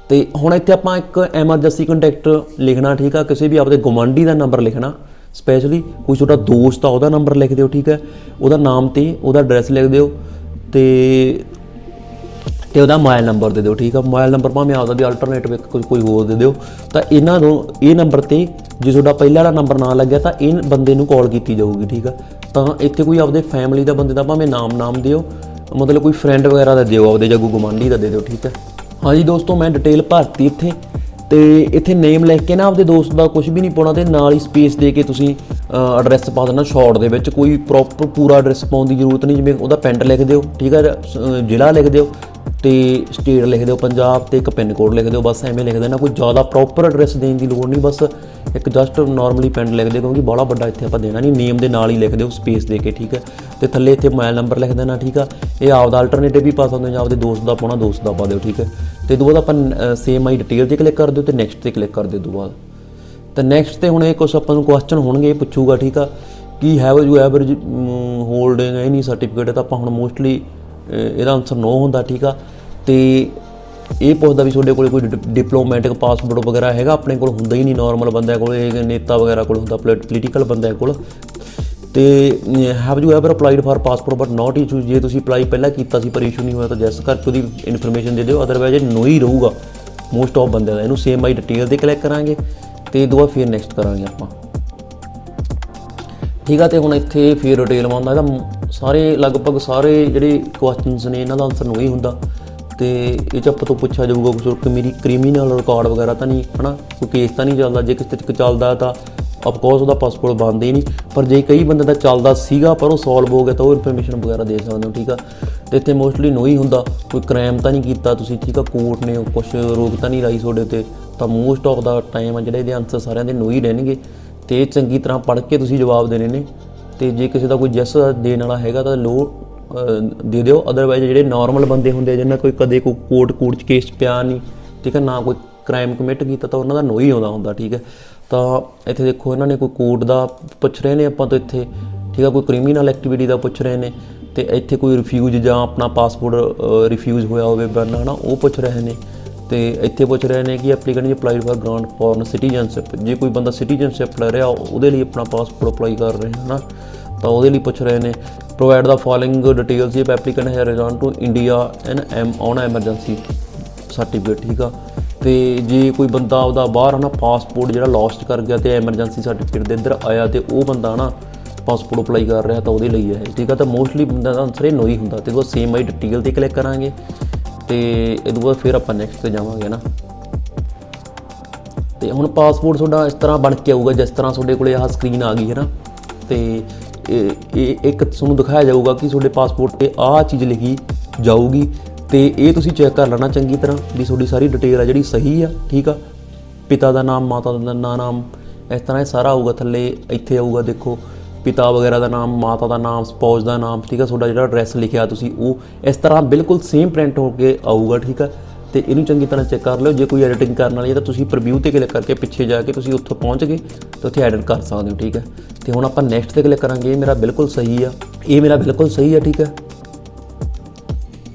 ਤੇ ਹੁਣ ਇੱਥੇ ਆਪਾਂ ਇੱਕ ਐਮਰਜੈਂਸੀ ਕੰਟੈਕਟ ਲਿਖਣਾ, ਠੀਕ ਆ, ਕਿਸੇ ਵੀ ਆਪਦੇ ਗੁਆਂਢੀ ਦਾ ਨੰਬਰ ਲਿਖਣਾ, ਸਪੈਸ਼ਲੀ ਕੋਈ ਤੁਹਾਡਾ ਦੋਸਤ ਆ ਉਹਦਾ ਨੰਬਰ ਲਿਖ ਦਿਓ, ਠੀਕ ਹੈ, ਉਹਦਾ ਨਾਮ ਤੇ ਉਹਦਾ ਐਡਰੈਸ ਲਿਖ ਦਿਓ ਤੇ ਉਹਦਾ ਮੋਬਾਈਲ ਨੰਬਰ ਦੇ ਦਿਓ, ਠੀਕ ਆ। ਮੋਬਾਈਲ ਨੰਬਰ ਭਾਵੇਂ ਆਪਦਾ ਵੀ ਅਲਟਰਨੇਟਿਵ ਕੋਈ ਹੋਰ ਦੇ ਦਿਓ। ਤਾਂ ਇਹਨਾਂ ਨੂੰ ਇਹ ਨੰਬਰ 'ਤੇ ਜੇ ਤੁਹਾਡਾ ਪਹਿਲਾਂ ਵਾਲਾ ਨੰਬਰ ਨਾ ਲੱਗਿਆ ਤਾਂ ਇਹ ਬੰਦੇ ਨੂੰ ਕਾਲ ਕੀਤੀ ਜਾਊਗੀ, ਠੀਕ ਆ। ਤਾਂ ਇੱਥੇ ਕੋਈ ਆਪਦੇ ਫੈਮਿਲੀ ਦਾ ਬੰਦੇ ਦਾ ਭਾਵੇਂ ਨਾਮ ਦਿਓ, ਮਤਲਬ ਕੋਈ ਫਰੈਂਡ ਵਗੈਰਾ ਦਾ ਦਿਓ, ਆਪਦੇ ਜਾਂ ਕੋਈ ਗੁਆਂਢੀ ਦਾ ਦੇ ਦਿਓ, ਠੀਕ ਹੈ। ਹਾਂਜੀ ਦੋਸਤੋ, ਮੈਂ ਡਿਟੇਲ ਭਰਤੀ ਇੱਥੇ, ਤੇ ਇੱਥੇ ਨੇਮ ਲਿਖ ਕੇ ਨਾ ਆਪਦੇ ਦੋਸਤ ਦਾ ਕੁਝ ਵੀ ਨਹੀਂ ਪਾਉਣਾ, ਤੇ ਨਾਲ ਹੀ ਸਪੇਸ ਦੇ ਕੇ ਤੁਸੀਂ ਐਡਰੈਸ ਪਾ ਦੇਣਾ ਸ਼ਾਰਟ ਦੇ ਵਿੱਚ। ਕੋਈ ਪ੍ਰੋਪਰ ਪੂਰਾ ਐਡਰੈਸ ਪਾਉਣ ਦੀ ਜ਼ਰੂਰਤ ਨਹੀਂ, ਜਿਵੇਂ ਉਹਦਾ ਪਿੰਡ ਲਿਖ ਦਿਓ, ਠੀਕ ਹੈ, ਜ਼ਿਲ੍ਹਾ ਲਿਖ ਦਿਓ ਤੇ ਸਟੇਟ ਲਿਖ ਦਿਓ ਪੰਜਾਬ, ਤੇ ਇੱਕ ਪਿੰਨ ਕੋਡ ਲਿਖ ਦਿਓ, ਬਸ ਐਵੇਂ ਲਿਖ ਦੇਣਾ। ਕੋਈ ਜ਼ਿਆਦਾ ਪ੍ਰੋਪਰ ਐਡਰੈਸ ਦੇਣ ਦੀ ਲੋੜ ਨਹੀਂ, ਬਸ ਇੱਕ ਜਸਟ ਨੋਰਮਲੀ ਪਿੰਡ ਲਿਖ ਦਿਓ, ਕਿਉਂਕਿ ਬਾਹਲਾ ਵੱਡਾ ਇੱਥੇ ਆਪਾਂ ਦੇਣਾ ਨਹੀਂ। ਨੇਮ ਦੇ ਨਾਲ ਹੀ ਲਿਖ ਦਿਓ ਸਪੇਸ ਦੇ ਕੇ, ਠੀਕ ਹੈ। ਤੇ ਥੱਲੇ ਇੱਥੇ ਮੋਬਾਈਲ ਨੰਬਰ ਲਿਖ ਦੇਣਾ, ਠੀਕ ਆ। ਇਹ ਆਪਦਾ ਅਲਟਰਨੇਟਿਵ ਵੀ ਪਾ ਸਕਦੇ ਹੋ ਜਾਂ ਆਪਦੇ ਦੋਸਤ ਦਾ ਪਾਉਣਾ ਦੋਸਤ ਦਾ ਪਾ ਦਿਓ, ਠੀਕ ਹੈ। ਤੇ ਇਹ ਤੋਂ ਬਾਅਦ ਆਪਾਂ ਸੇਮ ਆਈ ਡਿਟੇਲ 'ਤੇ ਕਲਿੱਕ ਕਰ ਦਿਓ ਤੇ ਨੈਕਸਟ 'ਤੇ ਕਲਿੱਕ ਕਰ ਦਿਓ। ਤੋਂ ਬਾਅਦ ਤਾਂ ਨੈਕਸਟ 'ਤੇ ਹੁਣ ਇਹ ਕੁਛ ਆਪਾਂ ਨੂੰ ਕੁਐਸਚਨ ਹੋਣਗੇ, ਇਹ ਪੁੱਛੂਗਾ, ਠੀਕ ਆ, ਕੀ have you average holding any certificate. ਤਾਂ ਆਪਾਂ ਹੁਣ ਮੋਸਟਲੀ ਇਹਦਾ ਆਨਸਰ ਨੋ ਹੁੰਦਾ, ਠੀਕ ਆ। ਤੇ ਇਹ ਪੁੱਛਦਾ ਵੀ ਤੁਹਾਡੇ ਕੋਲ ਕੋਈ ਡਿਪਲੋਮੈਟਿਕ ਪਾਸਪੋਰਟ ਵਗੈਰਾ ਹੈਗਾ, ਆਪਣੇ ਕੋਲ ਹੁੰਦਾ ਹੀ ਨਹੀਂ, ਨੋਰਮਲ ਬੰਦਿਆਂ ਕੋਲ, ਇਹ ਨੇਤਾ ਵਗੈਰਾ ਕੋਲ ਹੁੰਦਾ, ਪੋਲੀਟੀਕਲ ਬੰਦਿਆਂ ਕੋਲ। ਤੇ have you ever applied for passport but not issue, ਜੇ ਤੁਸੀਂ ਅਪਲਾਈ ਪਹਿਲਾਂ ਕੀਤਾ ਸੀ ਪਰ ਇਸ਼ੂ ਨਹੀਂ ਹੋਇਆ ਤਾਂ ਜੈਸ ਕਰਕੇ ਉਹਦੀ ਇਨਫੋਰਮੇਸ਼ਨ ਦੇ ਦਿਓ, ਅਦਰਵਾਈਜ਼ ਨੋ ਹੀ ਰਹੂਗਾ ਮੋਸਟ ਆਫ ਬੰਦਿਆਂ ਦਾ। ਇਹਨੂੰ ਸੇਮ ਆਈ ਡਿਟੇਲ 'ਤੇ ਕਲਿੱਕ ਕਰਾਂਗੇ ਤੇ ਦੁਬਾਰਾ ਫਿਰ ਨੈਕਸਟ ਕਰਾਂਗੇ ਆਪਾਂ, ਠੀਕ ਆ। ਤੇ ਹੁਣ ਇੱਥੇ ਫਿਰ ਡਿਟੇਲ ਮੰਗਦਾ, ਇਹਦਾ ਸਾਰੇ ਲਗਭਗ ਸਾਰੇ ਜਿਹੜੇ ਕੁਐਸਚਨਸ ਨੇ ਇਹਨਾਂ ਦਾ ਆਨਸਰ ਨੋ ਹੀ ਹੁੰਦਾ। ਤੇ ਇਹ 'ਚ ਆਪਾਂ ਤੋਂ ਪੁੱਛਿਆ ਜਾਊਗਾ ਕੁਛ ਮੇਰੀ ਕ੍ਰਿਮੀਨਲ ਰਿਕਾਰਡ ਵਗੈਰਾ ਤਾਂ ਨਹੀਂ, ਹੈ ਨਾ, ਕੋਈ ਕੇਸ ਤਾਂ ਨਹੀਂ ਚੱਲਦਾ। ਜੇ ਕਿਸੇ 'ਚ ਚੱਲਦਾ ਤਾਂ ਅਫਕੋਰਸ ਉਹਦਾ ਪਾਸਪੋਰਟ ਬਣਦਾ ਹੀ ਨਹੀਂ, ਪਰ ਜੇ ਕਈ ਬੰਦੇ ਦਾ ਚੱਲਦਾ ਸੀਗਾ ਪਰ ਉਹ ਸੋਲਵ ਹੋ ਗਿਆ ਤਾਂ ਉਹ ਇਨਫੋਰਮੇਸ਼ਨ ਵਗੈਰਾ ਦੇ ਸਕਦੇ ਹੋ, ਠੀਕ ਆ। ਤੇ ਇੱਥੇ ਮੋਸਟਲੀ ਨੋ ਹੀ ਹੁੰਦਾ, ਕੋਈ ਕ੍ਰਾਈਮ ਤਾਂ ਨਹੀਂ ਕੀਤਾ ਤੁਸੀਂ, ਠੀਕ ਆ, ਕੋਰਟ ਨੇ ਕੁਛ ਰੋਕ ਤਾਂ ਨਹੀਂ ਲਾਈ ਤੁਹਾਡੇ 'ਤੇ, ਤਾਂ ਮੋਸਟ ਆਫ ਦਾ ਟਾਈਮ ਆ ਜਿਹੜੇ ਇਹਦੇ ਆਨਸਰ ਸਾਰਿਆਂ ਦੇ ਨੋ ਹੀ ਰਹਿਣਗੇ। ਤੇ ਇਹ ਚੰਗੀ ਤਰ੍ਹਾਂ ਪੜ੍ਹ ਕੇ ਤੁਸੀਂ ਜਵਾਬ ਦੇਣੇ ਨੇ। ਤੇ ਜੇ ਕਿਸੇ ਦਾ ਕੋਈ ਜੈਸ ਦੇਣ ਵਾਲਾ ਹੈਗਾ ਤਾਂ ਲੋ ਦੇ ਦਿਓ, ਅਦਰਵਾਈਜ਼ ਜਿਹੜੇ ਨੋਰਮਲ ਬੰਦੇ ਹੁੰਦੇ ਜਿਹਨਾਂ ਕੋਈ ਕਦੇ ਕੋਈ ਕੋਰਟ 'ਚ ਕੇਸ ਪਿਆ ਨਹੀਂ, ਠੀਕ ਹੈ, ਨਾ ਕੋਈ ਕ੍ਰਾਈਮ ਕਮਿਟ ਕੀਤਾ, ਤਾਂ ਉਹਨਾਂ ਦਾ ਨੋ ਹੀ ਆਉਂਦਾ ਹੁੰਦਾ, ਠੀਕ ਹੈ। ਤਾਂ ਇੱਥੇ ਦੇਖੋ ਇਹਨਾਂ ਨੇ ਕੋਈ ਕੋਰਟ ਦਾ ਪੁੱਛ ਰਹੇ ਨੇ ਆਪਾਂ ਤੋਂ ਇੱਥੇ, ਠੀਕ ਆ, ਕੋਈ ਕ੍ਰਿਮੀਨਲ ਐਕਟੀਵਿਟੀ ਦਾ ਪੁੱਛ ਰਹੇ ਨੇ, ਤੇ ਇੱਥੇ ਕੋਈ ਰਿਫਿਊਜ਼ ਜਾਂ ਆਪਣਾ ਪਾਸਪੋਰਟ ਰਿਫਿਊਜ਼ ਹੋਇਆ ਹੋਵੇ ਬਣਨਾ, ਹੈ ਨਾ, ਉਹ ਪੁੱਛ ਰਹੇ ਨੇ। ਤੇ ਇੱਥੇ ਪੁੱਛ ਰਹੇ ਨੇ ਕਿ applicant applied for grant foreign citizenship, ਜੇ ਕੋਈ ਬੰਦਾ ਸਿਟੀਜ਼ਨਸ਼ਿਪ ਲੈ ਰਿਹਾ ਉਹਦੇ ਲਈ ਆਪਣਾ ਪਾਸਪੋਰਟ ਅਪਲਾਈ ਕਰ ਰਹੇ ਹੈ ਨਾ, ਤਾਂ ਉਹਦੇ ਲਈ ਪੁੱਛ ਰਹੇ ਨੇ। Provide the following details if applicant has return to India on emergency certificate, ਠੀਕ ਆ। ਤੇ ਜੇ ਕੋਈ ਬੰਦਾ ਉਹਦਾ ਬਾਹਰ ਹੈ ਨਾ ਪਾਸਪੋਰਟ ਜਿਹੜਾ ਲੋਸਟ ਕਰ ਗਿਆ ਤੇ ਐਮਰਜੈਂਸੀ ਸਰਟੀਫਿਕੇਟ ਦੇ ਇੱਧਰ ਆਇਆ ਤੇ ਉਹ ਬੰਦਾ ਨਾ ਪਾਸਪੋਰਟ ਅਪਲਾਈ ਕਰ ਰਿਹਾ ਤਾਂ ਉਹਦੇ ਲਈ ਹੈ, ਠੀਕ ਆ। ਤਾਂ ਮੋਸਟਲੀ ਬੰਦਾ ਦਾ ਆਨਸਰ ਇਹ ਨੋ ਹੀ ਹੁੰਦਾ। ਤੇ ਉਹ ਸੇਮ ਆਈ ਡਿਟੇਲ 'ਤੇ ਕਲਿੱਕ ਕਰਾਂਗੇ ਤੇ ਇਹ ਤੋਂ ਬਾਅਦ ਫਿਰ ਆਪਾਂ ਨੈਕਸਟ 'ਤੇ ਜਾਵਾਂਗੇ ਨਾ। ਤੇ ਹੁਣ ਪਾਸਪੋਰਟ ਤੁਹਾਡਾ ਇਸ ਤਰ੍ਹਾਂ ਬਣ ਕੇ ਆਊਗਾ ਜਿਸ ਤਰ੍ਹਾਂ ਤੁਹਾਡੇ ਕੋਲ ਆਹ ਸਕਰੀਨ ਆ ਗਈ ਹੈ ਨਾ। ਤੇ ਇਹ ਇੱਕ ਤੁਹਾਨੂੰ ਦਿਖਾਇਆ ਜਾਊਗਾ ਕਿ ਤੁਹਾਡੇ ਪਾਸਪੋਰਟ 'ਤੇ ਆਹ ਚੀਜ਼ ਲਿਖੀ ਜਾਊਗੀ, ਤੇ ਇਹ ਤੁਸੀਂ ਚੈੱਕ ਕਰ ਲੈਣਾ ਚੰਗੀ ਤਰ੍ਹਾਂ ਵੀ ਤੁਹਾਡੀ ਸਾਰੀ ਡਿਟੇਲ ਆ ਜਿਹੜੀ ਸਹੀ ਆ, ਠੀਕ ਆ। ਪਿਤਾ ਦਾ ਨਾਮ, ਮਾਤਾ ਦਾ ਨਾਮ, ਇਸ ਤਰ੍ਹਾਂ ਇਹ ਸਾਰਾ ਆਊਗਾ। ਥੱਲੇ ਇੱਥੇ ਆਊਗਾ ਦੇਖੋ ਪਿਤਾ ਵਗੈਰਾ ਦਾ ਨਾਮ, ਮਾਤਾ ਦਾ ਨਾਮ, ਸਪਾਊਸ ਦਾ ਨਾਮ, ਠੀਕ ਆ। ਤੁਹਾਡਾ ਜਿਹੜਾ ਐਡਰੈਸ ਲਿਖਿਆ ਤੁਸੀਂ ਉਹ ਇਸ ਤਰ੍ਹਾਂ ਬਿਲਕੁਲ ਸੇਮ ਪ੍ਰਿੰਟ ਹੋ ਕੇ ਆਊਗਾ, ਠੀਕ ਆ। ਤੇ ਇਹਨੂੰ ਚੰਗੀ ਤਰ੍ਹਾਂ ਚੈੱਕ ਕਰ ਲਿਓ। ਜੇ ਕੋਈ ਐਡੀਟਿੰਗ ਕਰਨ ਵਾਲੀ ਹੈ ਤਾਂ ਤੁਸੀਂ ਪ੍ਰੀਵਿਊ 'ਤੇ ਕਲਿੱਕ ਕਰਕੇ ਪਿੱਛੇ ਜਾ ਕੇ ਤੁਸੀਂ ਉੱਥੋਂ ਪਹੁੰਚ ਗਏ ਤਾਂ ਉੱਥੇ ਐਡਿਟ ਕਰ ਸਕਦੇ ਹੋ, ਠੀਕ ਹੈ। ਤੇ ਹੁਣ ਆਪਾਂ ਨੈਕਸਟ 'ਤੇ ਕਲਿੱਕ ਕਰਾਂਗੇ। ਇਹ ਮੇਰਾ ਬਿਲਕੁਲ ਸਹੀ ਆ, ਇਹ ਮੇਰਾ ਬਿਲਕੁਲ ਸਹੀ ਆ, ਠੀਕ ਹੈ।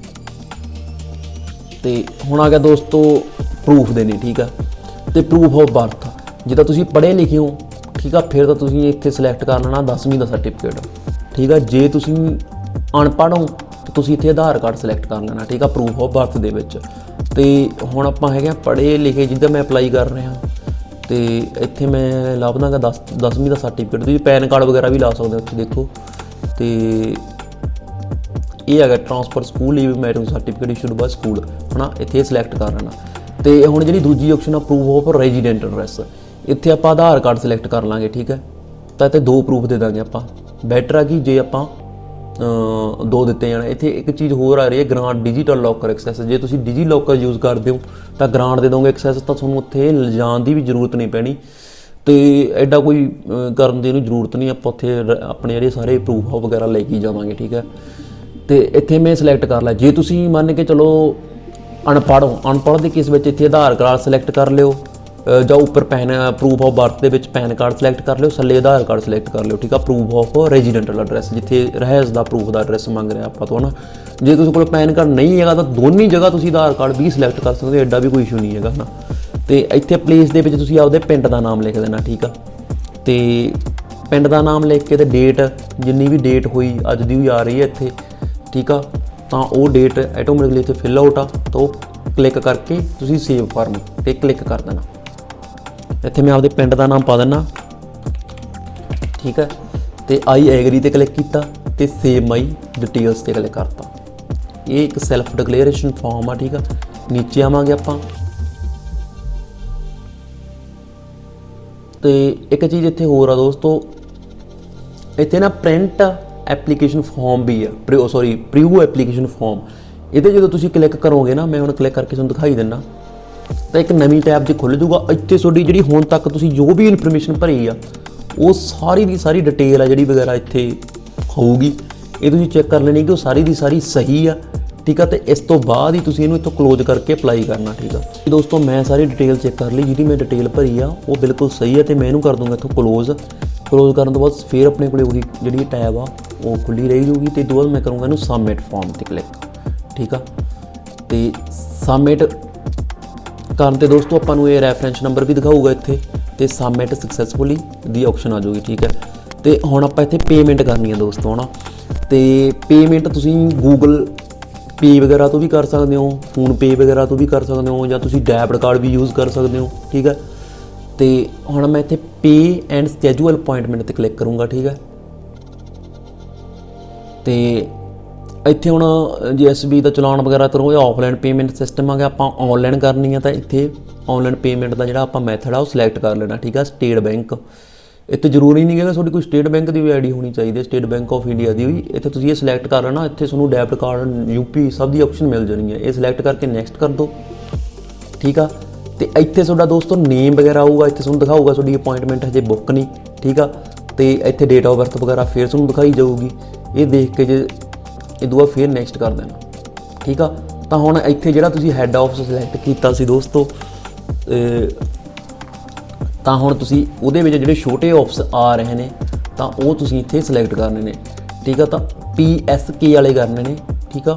ਤੇ ਹੁਣ ਆ ਗਿਆ ਦੋਸਤੋ ਪ੍ਰੂਫ ਦੇਣੇ, ਠੀਕ ਆ। ਤੇ ਪ੍ਰੂਫ ਆਫ ਬਰਥ, ਜਿੱਦਾਂ ਤੁਸੀਂ ਪੜ੍ਹੇ ਲਿਖੇ ਹੋ, ਠੀਕ ਆ, ਫਿਰ ਤਾਂ ਤੁਸੀਂ ਇੱਥੇ ਸਿਲੈਕਟ ਕਰ ਲੈਣਾ 10ਵੀਂ ਦਾ ਸਰਟੀਫਿਕੇਟ, ਠੀਕ ਆ। ਜੇ ਤੁਸੀਂ ਅਨਪੜ੍ਹ ਹੋ ਤਾਂ ਤੁਸੀਂ ਇੱਥੇ ਆਧਾਰ ਕਾਰਡ ਸਿਲੈਕਟ ਕਰ ਲੈਣਾ, ਠੀਕ ਆ, ਪ੍ਰੂਫ ਆਫ ਬਰਥ ਦੇ ਵਿੱਚ। ਤੇ ਹੁਣ ਆਪਾਂ ਹੈਗੇ ਆ ਪੜ੍ਹੇ ਲਿਖੇ, ਜਿੱਦਾਂ ਮੈਂ ਅਪਲਾਈ ਕਰ ਰਿਹਾ। ਤੇ ਇੱਥੇ ਮੈਂ ਲੱਭਦਾਗਾ 10ਵੀਂ ਦਾ ਸਰਟੀਫਿਕੇਟ। ਤੁਸੀਂ ਪੈਨ ਕਾਰਡ ਵਗੈਰਾ ਵੀ ਲਾ ਸਕਦੇ ਹੋ ਇੱਥੇ ਦੇਖੋ। ਤੇ ਇਹ ਹੈਗਾ transfer school leave marriage certificate issued by school, ਹੈ ਨਾ, ਇੱਥੇ ਸਿਲੈਕਟ ਕਰ ਲੈਣਾ। ਤੇ ਹੁਣ ਜਿਹੜੀ ਦੂਜੀ ਆਪਸ਼ਨ ਆ ਪ੍ਰੂਫ ਆਫ ਰੈਜ਼ੀਡੈਂਟ ਐਡਰੈਸ, ਇੱਥੇ ਆਪਾਂ ਆਧਾਰ ਕਾਰਡ ਸਿਲੈਕਟ ਕਰ ਲਾਂਗੇ, ਠੀਕ ਹੈ। ਤਾਂ ਇੱਥੇ ਦੋ ਪ੍ਰੂਫ ਦੇ ਦਾਂਗੇ ਆਪਾਂ। ਬੈਟਰ ਆ ਕਿ ਜੇ ਆਪਾਂ ਦੋ ਦਿੱਤੇ ਜਾਣੇ। ਇੱਥੇ ਇੱਕ ਚੀਜ਼ ਹੋਰ ਆ ਰਹੀ ਹੈ, ਗ੍ਰਾਂਟ ਡਿਜੀਟਲ ਲੋਕਰ ਐਕਸੈਸ। ਜੇ ਤੁਸੀਂ ਡਿਜੀ ਲੋਕਰ ਯੂਜ਼ ਕਰਦੇ ਹੋ ਤਾਂ ਗ੍ਰਾਂਟ ਦੇ ਦੋਗੇ ਐਕਸੈਸ, ਤਾਂ ਤੁਹਾਨੂੰ ਉੱਥੇ ਲਿਜਾਣ ਦੀ ਵੀ ਜ਼ਰੂਰਤ ਨਹੀਂ ਪੈਣੀ ਤੇ ਐਡਾ ਕੋਈ ਕਰਨ ਦੀ ਇਹਨੂੰ ਜ਼ਰੂਰਤ ਨਹੀਂ। ਆਪਾਂ ਉੱਥੇ ਆਪਣੇ ਜਿਹੜੇ ਸਾਰੇ ਪ੍ਰੂਫ ਵਗੈਰਾ ਲੈ ਕੇ ਜਾਵਾਂਗੇ, ਠੀਕ ਹੈ। ਤੇ ਇੱਥੇ ਮੈਂ ਸਿਲੈਕਟ ਕਰ ਲਿਆ। ਜੇ ਤੁਸੀਂ ਮੰਨ ਕੇ ਚਲੋ ਅਨਪੜ੍ਹ ਦੇ ਕੇਸ ਵਿੱਚ ਇੱਥੇ ਆਧਾਰ ਕਾਰਡ ਸਿਲੈਕਟ ਕਰ ਲਿਓ, ਜਾਂ ਉੱਪਰ ਪ੍ਰੂਫ ਆਫ ਬਰਥ ਦੇ ਵਿੱਚ ਪੈਨ ਕਾਰਡ ਸਿਲੈਕਟ ਕਰ ਲਿਓ, ਥੱਲੇ ਆਧਾਰ ਕਾਰਡ ਸਿਲੈਕਟ ਕਰ ਲਿਓ, ਠੀਕ ਆ। ਪ੍ਰੂਫ ਆਫ ਰੈਜ਼ੀਡੈਂਟਲ ਐਡਰੈਸ, ਜਿੱਥੇ ਰਹਿائش ਦਾ ਪ੍ਰੂਫ ਦਾ ਐਡਰੈਸ ਮੰਗ ਰਿਹਾ ਆਪਾਂ ਤੋਂ, ਹੈ ਨਾ। ਜੇ ਤੁਸੀਂ ਕੋਲ ਪੈਨ ਕਾਰਡ ਨਹੀਂ ਹੈਗਾ ਤਾਂ ਦੋਨੀ ਜਗ੍ਹਾ ਤੁਸੀਂ ਆਧਾਰ ਕਾਰਡ ਵੀ ਸਿਲੈਕਟ ਕਰ ਸਕਦੇ ਹੋ, ਐਡਾ ਵੀ ਕੋਈ ਇਸ਼ੂ ਨਹੀਂ ਹੈਗਾ ਨਾ। ਤੇ ਇੱਥੇ ਪਲੇਸ ਦੇ ਵਿੱਚ ਤੁਸੀਂ ਆਪਦੇ ਪਿੰਡ ਦਾ ਨਾਮ ਲਿਖ ਦੇਣਾ, ਠੀਕ ਆ। ਤੇ ਪਿੰਡ ਦਾ ਨਾਮ ਲਿਖ ਕੇ ਤੇ ਡੇਟ, ਜਿੰਨੀ ਵੀ ਡੇਟ ਹੋਈ ਅੱਜ ਦੀ ਵੀ ਆ ਰਹੀ ਹੈ ਇੱਥੇ, ਠੀਕ ਆ। ਤਾਂ ਉਹ ਡੇਟ ਆਟੋਮੈਟਿਕਲੀ ਇੱਥੇ ਫਿਲ ਆਊਟ ਆ, ਤਾਂ ਉਹ ਕਲਿੱਕ ਕਰਕੇ ਤੁਸੀਂ ਸੇਵ ਫਾਰਮ 'ਤੇ ਕਲਿੱਕ ਕਰ ਦੇਣਾ। ਇੱਥੇ ਮੈਂ ਆਪਦੇ ਪਿੰਡ ਦਾ ਨਾਮ ਪਾ ਦਿੰਦਾ, ਠੀਕ ਹੈ। ਤੇ ਆਈ ਐਗਰੀ 'ਤੇ ਕਲਿੱਕ ਕੀਤਾ ਤੇ ਸੇਵ ਮਾਈ ਡਿਟੇਲਸ 'ਤੇ ਕਲਿੱਕ ਕਰਤਾ। ਇਹ ਇੱਕ ਸੈਲਫ ਡਿਕਲੇਰੇਸ਼ਨ ਫਾਰਮ ਆ, ਠੀਕ ਆ। ਨੀਚੇ ਆਵਾਂਗੇ ਆਪਾਂ ਤੇ ਇੱਕ ਚੀਜ਼ ਇੱਥੇ ਹੋਰ ਆ ਦੋਸਤੋ, ਇੱਥੇ ਨਾ ਪ੍ਰਿੰਟ ਐਪਲੀਕੇਸ਼ਨ ਫਾਰਮ ਵੀ ਆ, ਪ੍ਰੀਵਿਊ ਐਪਲੀਕੇਸ਼ਨ ਫਾਰਮ। ਇਹਦੇ ਜਦੋਂ ਤੁਸੀਂ ਕਲਿੱਕ ਕਰੋਗੇ ਨਾ, ਮੈਂ ਹੁਣ ਕਲਿੱਕ ਕਰਕੇ ਤੁਹਾਨੂੰ ਦਿਖਾਈ ਦਿੰਦਾ, ਤਾਂ ਇੱਕ ਨਵੀਂ ਟੈਬ 'ਚ ਖੁੱਲ੍ਹ ਜਾਊਗਾ। ਇੱਥੇ ਤੁਹਾਡੀ ਜਿਹੜੀ ਹੁਣ ਤੱਕ ਤੁਸੀਂ ਜੋ ਵੀ ਇਨਫੋਰਮੇਸ਼ਨ ਭਰੀ ਆ, ਉਹ ਸਾਰੀ ਦੀ ਸਾਰੀ ਡਿਟੇਲ ਆ ਜਿਹੜੀ ਵਗੈਰਾ ਇੱਥੇ ਹੋਊਗੀ। ਇਹ ਤੁਸੀਂ ਚੈੱਕ ਕਰ ਲੈਣੀ ਕਿ ਉਹ ਸਾਰੀ ਦੀ ਸਾਰੀ ਸਹੀ ਆ, ਠੀਕ ਆ। ਤੇ ਇਸ ਤੋਂ ਬਾਅਦ ਹੀ ਤੁਸੀਂ ਇਹਨੂੰ ਇੱਥੋਂ ਕਲੋਜ਼ ਕਰਕੇ ਅਪਲਾਈ ਕਰਨਾ, ਠੀਕ ਆ। ਦੋਸਤੋ ਮੈਂ ਸਾਰੀ ਡਿਟੇਲ ਚੈੱਕ ਕਰ ਲਈ, ਜਿਹੜੀ ਮੈਂ ਡਿਟੇਲ ਭਰੀ ਆ ਉਹ ਬਿਲਕੁਲ ਸਹੀ ਹੈ। ਤੇ ਮੈਂ ਇਹਨੂੰ ਕਰ ਦੂੰਗਾ ਇੱਥੋਂ ਕਲੋਜ਼ ਕਰਨ ਤੋਂ ਬਾਅਦ ਫਿਰ ਆਪਣੇ ਕੋਲ ਉਹੀ ਜਿਹੜੀ ਟੈਬ ਆ ਉਹ ਖੁੱਲੀ ਰਹੀ ਜਾਊਗੀ। ਤੇ ਤੋਂ ਬਾਅਦ ਮੈਂ ਕਰੂੰਗਾ ਇਹਨੂੰ ਸਬਮਿਟ ਫਾਰਮ 'ਤੇ ਕਲਿੱਕ, ਠੀਕ ਆ। ਤੇ ਸਬਮਿਟ ਕਰਨ 'ਤੇ ਦੋਸਤੋ ਆਪਾਂ ਨੂੰ ਇਹ ਰੈਫਰੈਂਸ ਨੰਬਰ ਵੀ ਦਿਖਾਊਗਾ ਇੱਥੇ, ਤੇ ਸਬਮਿਟ ਸਕਸੈਸਫੁਲੀ ਦੀ ਆਪਸ਼ਨ ਆ ਜਾਊਗੀ, ਠੀਕ ਹੈ। ਤੇ ਹੁਣ ਆਪਾਂ ਇੱਥੇ ਪੇਮੈਂਟ ਕਰਨੀ ਹੈ ਦੋਸਤੋ, ਹੈ ਨਾ। ਤੇ ਪੇਮੈਂਟ ਤੁਸੀਂ ਗੂਗਲ ਪੇ ਵਗੈਰਾ ਤੋਂ ਵੀ ਕਰ ਸਕਦੇ ਹੋ, ਫੋਨਪੇ ਵਗੈਰਾ ਤੋਂ ਵੀ ਕਰ ਸਕਦੇ ਹੋ, ਜਾਂ ਤੁਸੀਂ ਡੈਬਿਟ ਕਾਰਡ ਵੀ ਯੂਜ਼ ਕਰ ਸਕਦੇ ਹੋ, ਠੀਕ ਹੈ। ਤੇ ਹੁਣ ਮੈਂ ਇੱਥੇ ਪੇ ਐਂਡ ਸਕੈਜੂਅਲ ਅਪਾਇੰਟਮੈਂਟ 'ਤੇ ਕਲਿੱਕ ਕਰੂੰਗਾ, ਠੀਕ ਹੈ। ਤੇ ਇੱਥੇ ਹੁਣ GSB ਦਾ ਚਲਾਨ ਵਗੈਰਾ ਕਰੋ, ਇਹ ਆਫਲਾਈਨ ਪੇਮੈਂਟ ਸਿਸਟਮ ਆ ਗਿਆ। ਆਪਾਂ ਔਨਲਾਈਨ ਕਰਨੀ ਆ ਤਾਂ ਇੱਥੇ ਔਨਲਾਈਨ ਪੇਮੈਂਟ ਦਾ ਜਿਹੜਾ ਆਪਾਂ ਮੈਥਡ ਆ ਉਹ ਸਿਲੈਕਟ ਕਰ ਲੈਣਾ, ਠੀਕ ਆ। ਸਟੇਟ ਬੈਂਕ, ਇੱਥੇ ਜ਼ਰੂਰੀ ਨਹੀਂ ਹੈਗਾ ਤੁਹਾਡੀ ਕੋਈ ਸਟੇਟ ਬੈਂਕ ਦੀ ਵੀ ਆਈਡੀ ਹੋਣੀ ਚਾਹੀਦੀ ਹੈ, ਸਟੇਟ ਬੈਂਕ ਆਫ ਇੰਡੀਆ ਦੀ ਵੀ। ਇੱਥੇ ਤੁਸੀਂ ਇਹ ਸਿਲੈਕਟ ਕਰ ਲੈਣਾ, ਇੱਥੇ ਤੁਹਾਨੂੰ ਡੈਬਿਟ ਕਾਰਡ UP ਸਭ ਦੀ ਆਪਸ਼ਨ ਮਿਲ ਜਾਣੀ ਹੈ। ਇਹ ਸਿਲੈਕਟ ਕਰਕੇ ਨੈਕਸਟ ਕਰ ਦਿਓ, ਠੀਕ ਆ। ਤੇ ਇੱਥੇ ਤੁਹਾਡਾ ਦੋਸਤੋ ਨੇਮ ਵਗੈਰਾ ਆਊਗਾ, ਇੱਥੇ ਤੁਹਾਨੂੰ ਦਿਖਾਊਗਾ ਤੁਹਾਡੀ ਅਪਾਇੰਟਮੈਂਟ ਹਜੇ ਬੁੱਕ ਨਹੀਂ, ਠੀਕ ਆ। ਤੇ ਇੱਥੇ ਡੇਟ ਆਫ ਬਰਥ ਵਗੈਰਾ ਫਿਰ ਤੁਹਾਨੂੰ ਦਿਖਾਈ ਜਾਊਗੀ। ਇਹ ਦੇਖ ਕੇ ਜੇ ਇਹ ਦੂਆ ਫਿਰ ਨੈਕਸਟ ਕਰ ਦੇਣਾ, ਠੀਕ ਆ। ਤਾਂ ਹੁਣ ਇੱਥੇ ਜਿਹੜਾ ਤੁਸੀਂ ਹੈੱਡ ਆਫਿਸ ਸਿਲੈਕਟ ਕੀਤਾ ਸੀ ਦੋਸਤੋ, ਤਾਂ ਹੁਣ ਤੁਸੀਂ ਉਹਦੇ ਵਿੱਚ ਜਿਹੜੇ ਛੋਟੇ ਆਫਿਸ ਆ ਰਹੇ ਨੇ ਤਾਂ ਉਹ ਤੁਸੀਂ ਇੱਥੇ ਸਿਲੈਕਟ ਕਰਨੇ ਨੇ, ਠੀਕ ਆ। ਤਾਂ PSK ਵਾਲੇ ਕਰਨੇ ਨੇ, ਠੀਕ ਆ।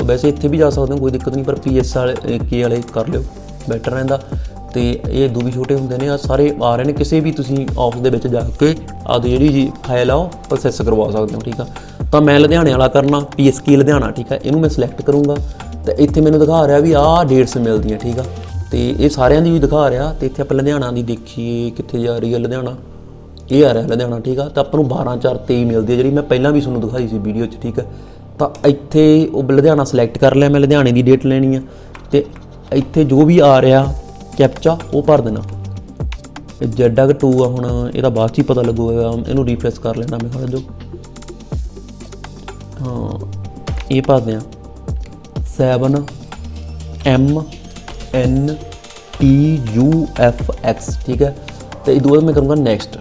ਵੈਸੇ ਇੱਥੇ ਵੀ ਜਾ ਸਕਦੇ ਹੋ, ਕੋਈ ਦਿੱਕਤ ਨਹੀਂ, ਪਰ PSK ਵਾਲੇ ਕਰ ਲਿਓ, ਬੈਟਰ ਰਹਿੰਦਾ। ਤੇ ਇਹ ਦੋ ਵੀ ਛੋਟੇ ਹੁੰਦੇ ਨੇ, ਆ ਸਾਰੇ ਆ ਰਹੇ ਨੇ। ਕਿਸੇ ਵੀ ਤੁਸੀਂ ਆਫਿਸ ਦੇ ਵਿੱਚ ਜਾ ਕੇ ਆਪਦੀ ਜਿਹੜੀ ਫਾਈਲ ਆ ਉਹ ਪ੍ਰੋਸੈਸ ਕਰਵਾ ਸਕਦੇ ਹੋ, ਠੀਕ ਆ। ਤਾਂ ਮੈਂ ਲੁਧਿਆਣੇ ਵਾਲਾ ਕਰਨਾ, PSK ਲੁਧਿਆਣਾ, ਠੀਕ ਆ। ਇਹਨੂੰ ਮੈਂ ਸਿਲੈਕਟ ਕਰੂੰਗਾ ਤੇ ਇੱਥੇ ਮੈਨੂੰ ਦਿਖਾ ਰਿਹਾ ਵੀ ਆਹ ਡੇਟਸ ਮਿਲਦੀਆਂ, ਠੀਕ ਆ। ਤੇ ਇਹ ਸਾਰਿਆਂ ਦੀ ਵੀ ਦਿਖਾ ਰਿਹਾ। ਤੇ ਇੱਥੇ ਆਪਾਂ ਲੁਧਿਆਣਾ ਦੀ ਦੇਖੀਏ ਕਿੱਥੇ ਜਾ ਰਹੀ ਹੈ ਲੁਧਿਆਣਾ, ਇਹ ਆ ਰਿਹਾ ਲੁਧਿਆਣਾ, ਠੀਕ ਆ। ਤਾਂ ਆਪਾਂ ਨੂੰ 12/4/23 ਮਿਲਦੀ ਹੈ, ਜਿਹੜੀ ਮੈਂ ਪਹਿਲਾਂ ਵੀ ਤੁਹਾਨੂੰ ਦਿਖਾਈ ਸੀ ਵੀਡੀਓ 'ਚ, ਠੀਕ ਆ। ਤਾਂ ਇੱਥੇ ਉਹ ਲੁਧਿਆਣਾ ਸਿਲੈਕਟ ਕਰ ਲਿਆ ਮੈਂ, ਲੁਧਿਆਣੇ ਦੀ ਡੇਟ ਲੈਣੀ ਆ। ਤੇ ਇੱਥੇ ਜੋ ਵੀ ਆ ਰਿਹਾ ਕੈਪਚਾ ਉਹ ਭਰ ਦੇਣਾ। ZX2 ਆ, ਹੁਣ ਇਹਦਾ ਬਾਅਦ 'ਚ ਹੀ ਪਤਾ ਲੱਗੂਗਾ। ਇਹਨੂੰ ਰੀਫਰੈਸ਼ ਕਰ ਲੈਣਾ ਮੈਂ, ਖੜ ਜਾਓ। ਹਾਂ ਇਹ ਭਰਦੇ ਹਾਂ 7MNTUFX, ਠੀਕ ਹੈ। ਤੇ ਇਹ ਬਾਅਦ ਮੈਂ ਕਰੂੰਗਾ ਨੈਕਸਟ।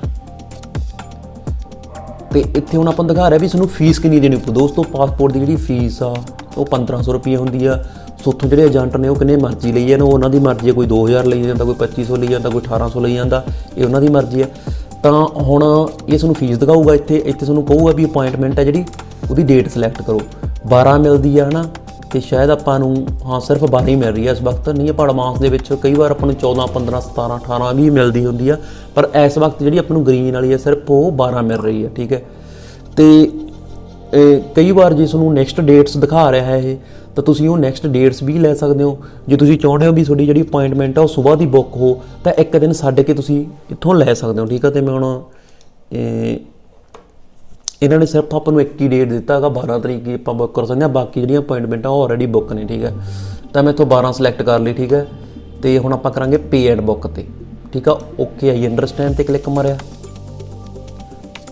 ਤੇ ਇੱਥੇ ਹੁਣ ਆਪਾਂ ਨੂੰ ਦਿਖਾ ਰਿਹਾ ਵੀ ਤੁਹਾਨੂੰ ਫੀਸ ਕਿੰਨੀ ਦੇਣੀ ਪਊ ਦੋਸਤੋ। ਪਾਸਪੋਰਟ ਦੀ ਜਿਹੜੀ ਫੀਸ ਆ ਉਹ 1500 ਰੁਪਏ ਹੁੰਦੀ ਆ। ਉੱਥੋਂ ਜਿਹੜੇ ਏਜੰਟ ਨੇ ਉਹ ਕਿੰਨੇ ਮਰਜ਼ੀ ਲਈ ਜਾਣ, ਉਹਨਾਂ ਦੀ ਮਰਜ਼ੀ ਹੈ। ਕੋਈ 2000 ਲਈ ਜਾਂਦਾ, ਕੋਈ 2500 ਲਈ ਜਾਂਦਾ, ਕੋਈ 1800 ਲਈ ਜਾਂਦਾ, ਇਹ ਉਹਨਾਂ ਦੀ ਮਰਜ਼ੀ ਹੈ। ਤਾਂ ਹੁਣ ਇਹ ਤੁਹਾਨੂੰ ਫੀਸ ਦਿਖਾਊਗਾ। ਇੱਥੇ ਤੁਹਾਨੂੰ ਕਹੂਗਾ ਵੀ ਅਪਾਇੰਟਮੈਂਟ ਹੈ ਜਿਹੜੀ ਉਹਦੀ ਡੇਟ ਸਿਲੈਕਟ ਕਰੋ। 12 ਮਿਲਦੀ ਆ, ਹੈ ਨਾ। ਤੇ ਸ਼ਾਇਦ ਆਪਾਂ ਨੂੰ ਸਿਰਫ 12 ਹੀ ਮਿਲ ਰਹੀ ਹੈ ਇਸ ਵਕਤ, ਨਹੀਂ ਆਪਾਂ ਐਡਵਾਂਸ ਦੇ ਵਿੱਚ ਕਈ ਵਾਰ ਆਪਾਂ ਨੂੰ 14, 15, 17, 18 ਵੀ ਮਿਲਦੀ ਹੁੰਦੀ ਆ। ਪਰ ਇਸ ਵਕਤ ਜਿਹੜੀ ਆਪਾਂ ਨੂੰ ਗ੍ਰੀਨ ਵਾਲੀ ਹੈ ਸਿਰਫ ਉਹ 12 ਮਿਲ ਰਹੀ ਹੈ, ਠੀਕ ਹੈ। ਤੇ ਕਈ ਵਾਰ ਜੇ ਤੁਹਾਨੂੰ ਨੈਕਸਟ ਡੇਟਸ ਦਿਖਾ ਰਿਹਾ ਹੈ ਇਹ, ਤਾਂ ਤੁਸੀਂ ਉਹ ਨੈਕਸਟ ਡੇਟਸ ਵੀ ਲੈ ਸਕਦੇ ਹੋ। ਜੇ ਤੁਸੀਂ ਚਾਹੁੰਦੇ ਹੋ ਵੀ ਤੁਹਾਡੀ ਜਿਹੜੀ ਅਪਾਇੰਟਮੈਂਟ ਆ ਉਹ ਸੁਬਾਹ ਦੀ ਬੁੱਕ ਹੋ, ਤਾਂ ਇੱਕ ਦਿਨ ਛੱਡ ਕੇ ਤੁਸੀਂ ਇੱਥੋਂ ਲੈ ਸਕਦੇ ਹੋ, ਠੀਕ ਹੈ। ਤੇ ਮੈਂ ਹੁਣ ਇਹਨਾਂ ਨੇ ਸਿਰਫ ਆਪਾਂ ਨੂੰ ਇੱਕ ਹੀ ਡੇਟ ਦਿੱਤਾ ਹੈਗਾ, 12 ਤਰੀਕ ਹੀ ਆਪਾਂ ਬੁੱਕ ਕਰ ਸਕਦੇ ਹਾਂ। ਬਾਕੀ ਜਿਹੜੀਆਂ ਅਪਾਇੰਟਮੈਂਟ ਆ ਉਹ ਆਲਰੇਡੀ ਬੁੱਕ ਨੇ, ਠੀਕ ਹੈ। ਤਾਂ ਮੈਂ ਇੱਥੋਂ 12 ਸਿਲੈਕਟ ਕਰ ਲਈ, ਠੀਕ ਹੈ। ਤੇ ਹੁਣ ਆਪਾਂ ਕਰਾਂਗੇ ਪੇ ਐਂਡ ਬੁੱਕ 'ਤੇ, ਠੀਕ ਆ। ਓਕੇ ਆਈ ਅੰਡਰਸਟੈਂਡ 'ਤੇ ਕਲਿੱਕ ਮਾਰਿਆ।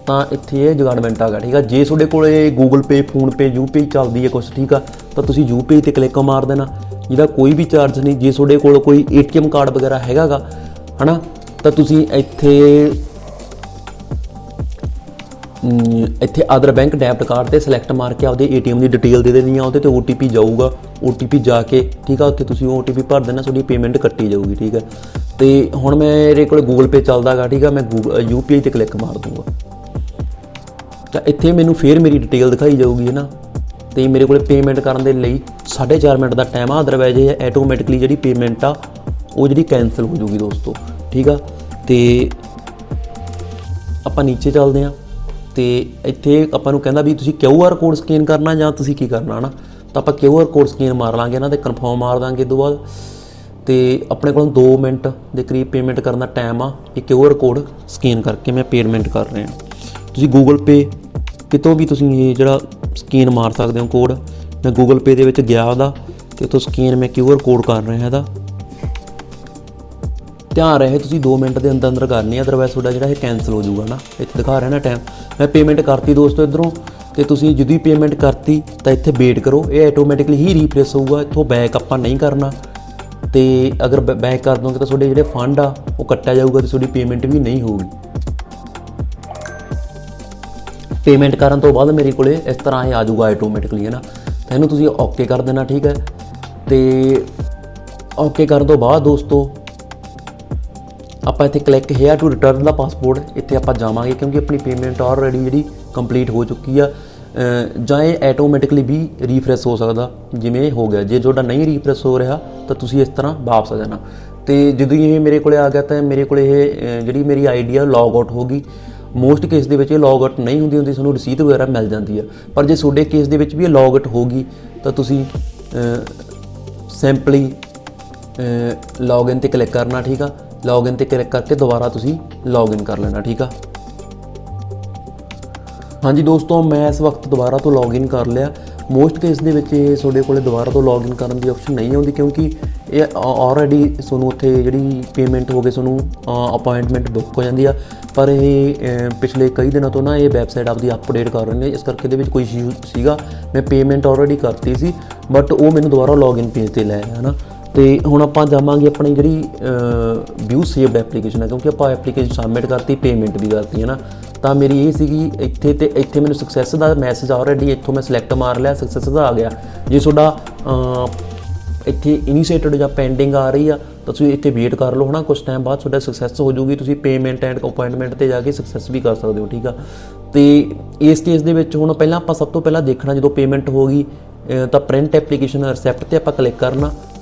ਤਾਂ ਇੱਥੇ ਇਹ ਜੁਗਾੜਮੈਂਟ ਆ ਗਿਆ, ਠੀਕ ਆ। ਜੇ ਤੁਹਾਡੇ ਕੋਲ ਗੂਗਲ ਪੇ, ਫੋਨਪੇ, ਯੂਪੀ ਚੱਲਦੀ ਹੈ ਕੁਛ, ਠੀਕ ਆ, ਤਾਂ ਤੁਸੀਂ ਯੂਪੀ 'ਤੇ ਕਲਿੱਕ ਮਾਰ ਦੇਣਾ, ਜਿਹਦਾ ਕੋਈ ਵੀ ਚਾਰਜ ਨਹੀਂ। ਜੇ ਤੁਹਾਡੇ ਕੋਲ ਕੋਈ ATM ਕਾਰਡ ਵਗੈਰਾ ਹੈਗਾ ਗਾ, ਹੈ ਨਾ, ਤਾਂ ਤੁਸੀਂ ਇੱਥੇ ਅਦਰ ਬੈਂਕ ਡੈਬਿਟ ਕਾਰਡ 'ਤੇ ਸਿਲੈਕਟ ਮਾਰ ਕੇ ਆਪਦੇ ATM ਦੀ ਡਿਟੇਲ ਦੇ ਦੇਣੀ ਆ, ਉਹਦੇ 'ਤੇ OTP ਜਾਊਗਾ, OTP ਜਾ ਕੇ, ਠੀਕ ਆ, ਉੱਥੇ ਤੁਸੀਂ OTP ਭਰ ਦੇਣਾ, ਤੁਹਾਡੀ ਪੇਮੈਂਟ ਕੱਟੀ ਜਾਊਗੀ, ਠੀਕ ਹੈ। ਤੇ ਹੁਣ ਮੇਰੇ ਕੋਲ ਗੂਗਲ ਪੇ ਚੱਲਦਾ ਗਾ, ਠੀਕ ਆ, ਮੈਂ UPI 'ਤੇ ਕਲਿੱਕ ਮਾਰ ਦੂੰਗਾ, ਤਾਂ ਇੱਥੇ ਮੈਨੂੰ ਫਿਰ ਮੇਰੀ ਡਿਟੇਲ ਦਿਖਾਈ ਜਾਊਗੀ, ਹੈ ਨਾ। ਤੇ ਮੇਰੇ ਕੋਲ ਪੇਮੈਂਟ ਕਰਨ ਦੇ ਲਈ 4.5 ਮਿੰਟ ਦਾ ਟਾਈਮ ਆ, ਅਦਰਵਾਈਜ਼ ਇਹ ਆਟੋਮੈਟਿਕਲੀ ਜਿਹੜੀ ਪੇਮੈਂਟ ਆ ਉਹ ਜਿਹੜੀ ਕੈਂਸਲ ਹੋ ਜੂਗੀ ਦੋਸਤੋ, ਠੀਕ ਆ। ਤੇ ਆਪਾਂ ਨੀਚੇ ਚੱਲਦੇ ਹਾਂ, ਤੇ ਇੱਥੇ ਆਪਾਂ ਨੂੰ ਕਹਿੰਦਾ ਵੀ ਤੁਸੀਂ QR ਕੋਡ ਸਕੈਨ ਕਰਨਾ ਜਾਂ ਤੁਸੀਂ ਕੀ ਕਰਨਾ, ਨਾ। ਤਾਂ ਆਪਾਂ QR ਕੋਡ ਸਕੈਨ ਮਾਰ ਲਾਂਗੇ ਇਹਨਾਂ 'ਤੇ, ਕਨਫਰਮ ਮਾਰ ਦਾਂਗੇ। ਇਹ ਤੋਂ ਬਾਅਦ ਤੇ ਆਪਣੇ ਕੋਲ 2 ਮਿੰਟ ਦੇ ਕਰੀਬ ਪੇਮੈਂਟ ਕਰਨ ਦਾ ਟਾਈਮ ਆ। ਇਹ QR ਕੋਡ ਸਕੈਨ ਕਰਕੇ ਮੈਂ ਪੇਮੈਂਟ ਕਰ ਰਿਹਾ। ਤੁਸੀਂ ਗੂਗਲ ਪੇ ਕਿਤੋਂ ਵੀ ਤੁਸੀਂ ਇਹ ਜਿਹੜਾ ਸਕੈਨ ਮਾਰ ਸਕਦੇ ਹੋ ਕੋਡ। ਮੈਂ ਗੂਗਲ ਪੇ ਦੇ ਵਿੱਚ ਗਿਆ ਉਹਦਾ, ਤੇ ਉੱਥੋਂ ਸਕੈਨ ਮੈਂ QR ਕੋਡ ਕਰ ਰਿਹਾ ਇਹਦਾ। ਧਿਆਨ ਰਹੇ ਤੁਸੀਂ 2 ਮਿੰਟ ਦੇ ਅੰਦਰ ਕਰਨੀ, ਅਦਰਵਾਈਜ਼ ਤੁਹਾਡਾ ਜਿਹੜਾ ਇਹ ਕੈਂਸਲ ਹੋ ਜਾਊਗਾ, ਨਾ। ਇੱਥੇ ਦਿਖਾ ਰਿਹਾ ਨਾ ਟਾਈਮ, ਮੈਂ ਪੇਮੈਂਟ ਕਰਤੀ ਦੋਸਤੋ ਇੱਧਰੋਂ। ਤੇ ਤੁਸੀਂ ਜਦੋਂ ਹੀ ਪੇਮੈਂਟ ਕਰਤੀ ਤਾਂ ਇੱਥੇ ਵੇਟ ਕਰੋ, ਇਹ ਆਟੋਮੈਟਿਕਲੀ ਹੀ ਰੀਫਰੈਸ਼ ਹੋਊਗਾ। ਇੱਥੋਂ ਬੈਕ ਆਪਾਂ ਨਹੀਂ ਕਰਨਾ, ਤੇ ਅਗਰ ਬੈਕ ਕਰ ਦੋਗੇ ਤਾਂ ਤੁਹਾਡੇ ਜਿਹੜੇ ਫੰਡ ਆ ਉਹ ਕੱਟਿਆ ਜਾਊਗਾ, ਤੇ ਤੁਹਾਡੀ ਪੇਮੈਂਟ ਵੀ ਨਹੀਂ ਹੋਊਗੀ। ਪੇਮੈਂਟ ਕਰਨ ਤੋਂ ਬਾਅਦ ਮੇਰੇ ਕੋਲ ਇਸ ਤਰ੍ਹਾਂ ਇਹ ਆ ਜਾਊਗਾ ਆਟੋਮੈਟਿਕਲੀ, ਹੈ ਨਾ। ਤਾਂ ਇਹਨੂੰ ਤੁਸੀਂ ਓਕੇ ਕਰ ਦੇਣਾ, ਠੀਕ ਹੈ। ਤੇ ਓਕੇ ਕਰਨ ਤੋਂ ਬਾਅਦ ਦੋਸਤੋ ਆਪਾਂ ਇੱਥੇ ਕਲਿੱਕ ਹੇਅਰ ਟੂ ਰਿਟਰਨ ਦਾ ਪਾਸਪੋਰਟ, ਇੱਥੇ ਆਪਾਂ ਜਾਵਾਂਗੇ, ਕਿਉਂਕਿ ਆਪਣੀ ਪੇਮੈਂਟ ਆਲਰੇਡੀ ਜਿਹੜੀ ਕੰਪਲੀਟ ਹੋ ਚੁੱਕੀ ਆ। ਜਾਂ ਇਹ ਆਟੋਮੈਟਿਕਲੀ ਵੀ ਰੀਫਰੈਸ਼ ਹੋ ਸਕਦਾ, ਜਿਵੇਂ ਇਹ ਹੋ ਗਿਆ। ਜੇ ਤੁਹਾਡਾ ਨਹੀਂ ਰੀਫਰੈਸ਼ ਹੋ ਰਿਹਾ ਤਾਂ ਤੁਸੀਂ ਇਸ ਤਰ੍ਹਾਂ ਵਾਪਸ ਆ ਜਾਣਾ। ਤੇ ਜਦੋਂ ਇਹ ਮੇਰੇ ਕੋਲ ਆ ਗਿਆ ਤਾਂ ਮੇਰੇ ਕੋਲ ਇਹ ਜਿਹੜੀ ਮੇਰੀ ID ਆ ਲੌਗ ਆਊਟ ਹੋ ਗਈ। ਮੋਸਟ ਕੇਸ ਦੇ ਵਿੱਚ ਇਹ ਲੌਗ ਆਊਟ ਨਹੀਂ ਹੁੰਦੀ, ਤੁਹਾਨੂੰ ਰਸੀਦ ਵਗੈਰਾ ਮਿਲ ਜਾਂਦੀ ਆ। ਪਰ ਜੇ ਤੁਹਾਡੇ ਕੇਸ ਦੇ ਵਿੱਚ ਵੀ ਇਹ ਲੌਗ ਆਊਟ ਹੋ ਗਈ ਤਾਂ ਤੁਸੀਂ ਸਿੰਪਲੀ ਲੌਗਇਨ 'ਤੇ ਕਲਿੱਕ ਕਰਨਾ, ਠੀਕ ਆ। ਲੌਗਇਨ 'ਤੇ ਕਲਿੱਕ ਕਰਕੇ ਦੁਬਾਰਾ ਤੁਸੀਂ ਲੌਗਇਨ ਕਰ ਲੈਣਾ, ਠੀਕ ਆ। ਹਾਂਜੀ ਦੋਸਤੋ, ਮੈਂ ਇਸ ਵਕਤ ਦੁਬਾਰਾ ਤੋਂ ਲੌਗਇਨ ਕਰ ਲਿਆ। ਮੋਸਟ ਕੇਸ ਦੇ ਵਿੱਚ ਇਹ ਤੁਹਾਡੇ ਕੋਲ ਦੁਬਾਰਾ ਤੋਂ ਲੌਗਇਨ ਕਰਨ ਦੀ ਆਪਸ਼ਨ ਨਹੀਂ ਆਉਂਦੀ, ਕਿਉਂਕਿ ਇਹ ਆਲਰੇਡੀ ਤੁਹਾਨੂੰ ਉੱਥੇ ਜਿਹੜੀ ਪੇਮੈਂਟ ਹੋ ਗਈ, ਤੁਹਾਨੂੰ ਅਪਾਇੰਟਮੈਂਟ ਬੁੱਕ ਹੋ ਜਾਂਦੀ ਆ। ਪਰ ਇਹ ਪਿਛਲੇ ਕਈ ਦਿਨਾਂ ਤੋਂ ਨਾ ਇਹ ਵੈਬਸਾਈਟ ਆਪਦੀ ਅਪਡੇਟ ਕਰ ਰਹੇ ਨੇ, ਇਸ ਕਰਕੇ ਇਹਦੇ ਵਿੱਚ ਕੋਈ ਇਸ਼ੂ ਸੀਗਾ। ਮੈਂ ਪੇਮੈਂਟ ਆਲਰੇਡੀ ਕਰਤੀ ਸੀ, ਬਟ ਉਹ ਮੈਨੂੰ ਦੁਬਾਰਾ ਲੌਗਇਨ ਪੇਜ 'ਤੇ ਲੈ ਆਇਆ, ਹੈ ਨਾ। ਤੇ ਹੁਣ ਆਪਾਂ ਜਾਵਾਂਗੇ ਆਪਣੀ ਜਿਹੜੀ ਵਿਊ ਸੇਵਡ ਐਪਲੀਕੇਸ਼ਨ ਹੈ, ਕਿਉਂਕਿ ਆਪਾਂ ਐਪਲੀਕੇਸ਼ਨ ਸਬਮਿਟ ਕਰਤੀ, ਪੇਮੈਂਟ ਵੀ ਕਰਤੀ, ਹੈ ਨਾ। ਤਾਂ ਮੇਰੀ ਇਹ ਸੀਗੀ ਇੱਥੇ, ਤੇ ਇੱਥੇ ਮੈਨੂੰ ਸਕਸੈਸ ਦਾ ਮੈਸੇਜ ਆਲਰੇਡੀ ਇੱਥੋਂ ਮੈਂ ਸਿਲੈਕਟ ਮਾਰ ਲਿਆ, ਸਕਸੈਸ ਦਾ ਆ ਗਿਆ। ਜੇ ਤੁਹਾਡਾ ਇੱਥੇ ਇਨੀਸ਼ੀਏਟਡ ਜਾਂ ਪੈਂਡਿੰਗ ਆ ਰਹੀ ਆ ਤਾਂ ਤੁਸੀਂ ਇੱਥੇ ਵੇਟ ਕਰ ਲਓ, ਹੈ ਨਾ। ਕੁਛ ਟਾਈਮ ਬਾਅਦ ਤੁਹਾਡਾ ਸਕਸੈਸ ਹੋ ਜਾਊਗੀ, ਤੁਸੀਂ ਪੇਮੈਂਟ ਐਂਡ ਅਪਾਇੰਟਮੈਂਟ 'ਤੇ ਜਾ ਕੇ ਸਕਸੈਸ ਵੀ ਕਰ ਸਕਦੇ ਹੋ, ਠੀਕ ਆ। ਤੇ ਇਸ ਕੇਸ ਦੇ ਵਿੱਚ ਹੁਣ ਪਹਿਲਾਂ ਆਪਾਂ ਸਭ ਤੋਂ ਪਹਿਲਾਂ ਦੇਖਣਾ, ਜਦੋਂ ਪੇਮੈਂਟ ਹੋ ਗਈ ਤਾਂ ਪ੍ਰਿੰਟ ਐਪਲੀਕੇਸ਼ਨ ਰਿਸੈਪਟ 'ਤੇ ਆਪਾਂ ਕਲਿੱਕ ਕਰਨਾ।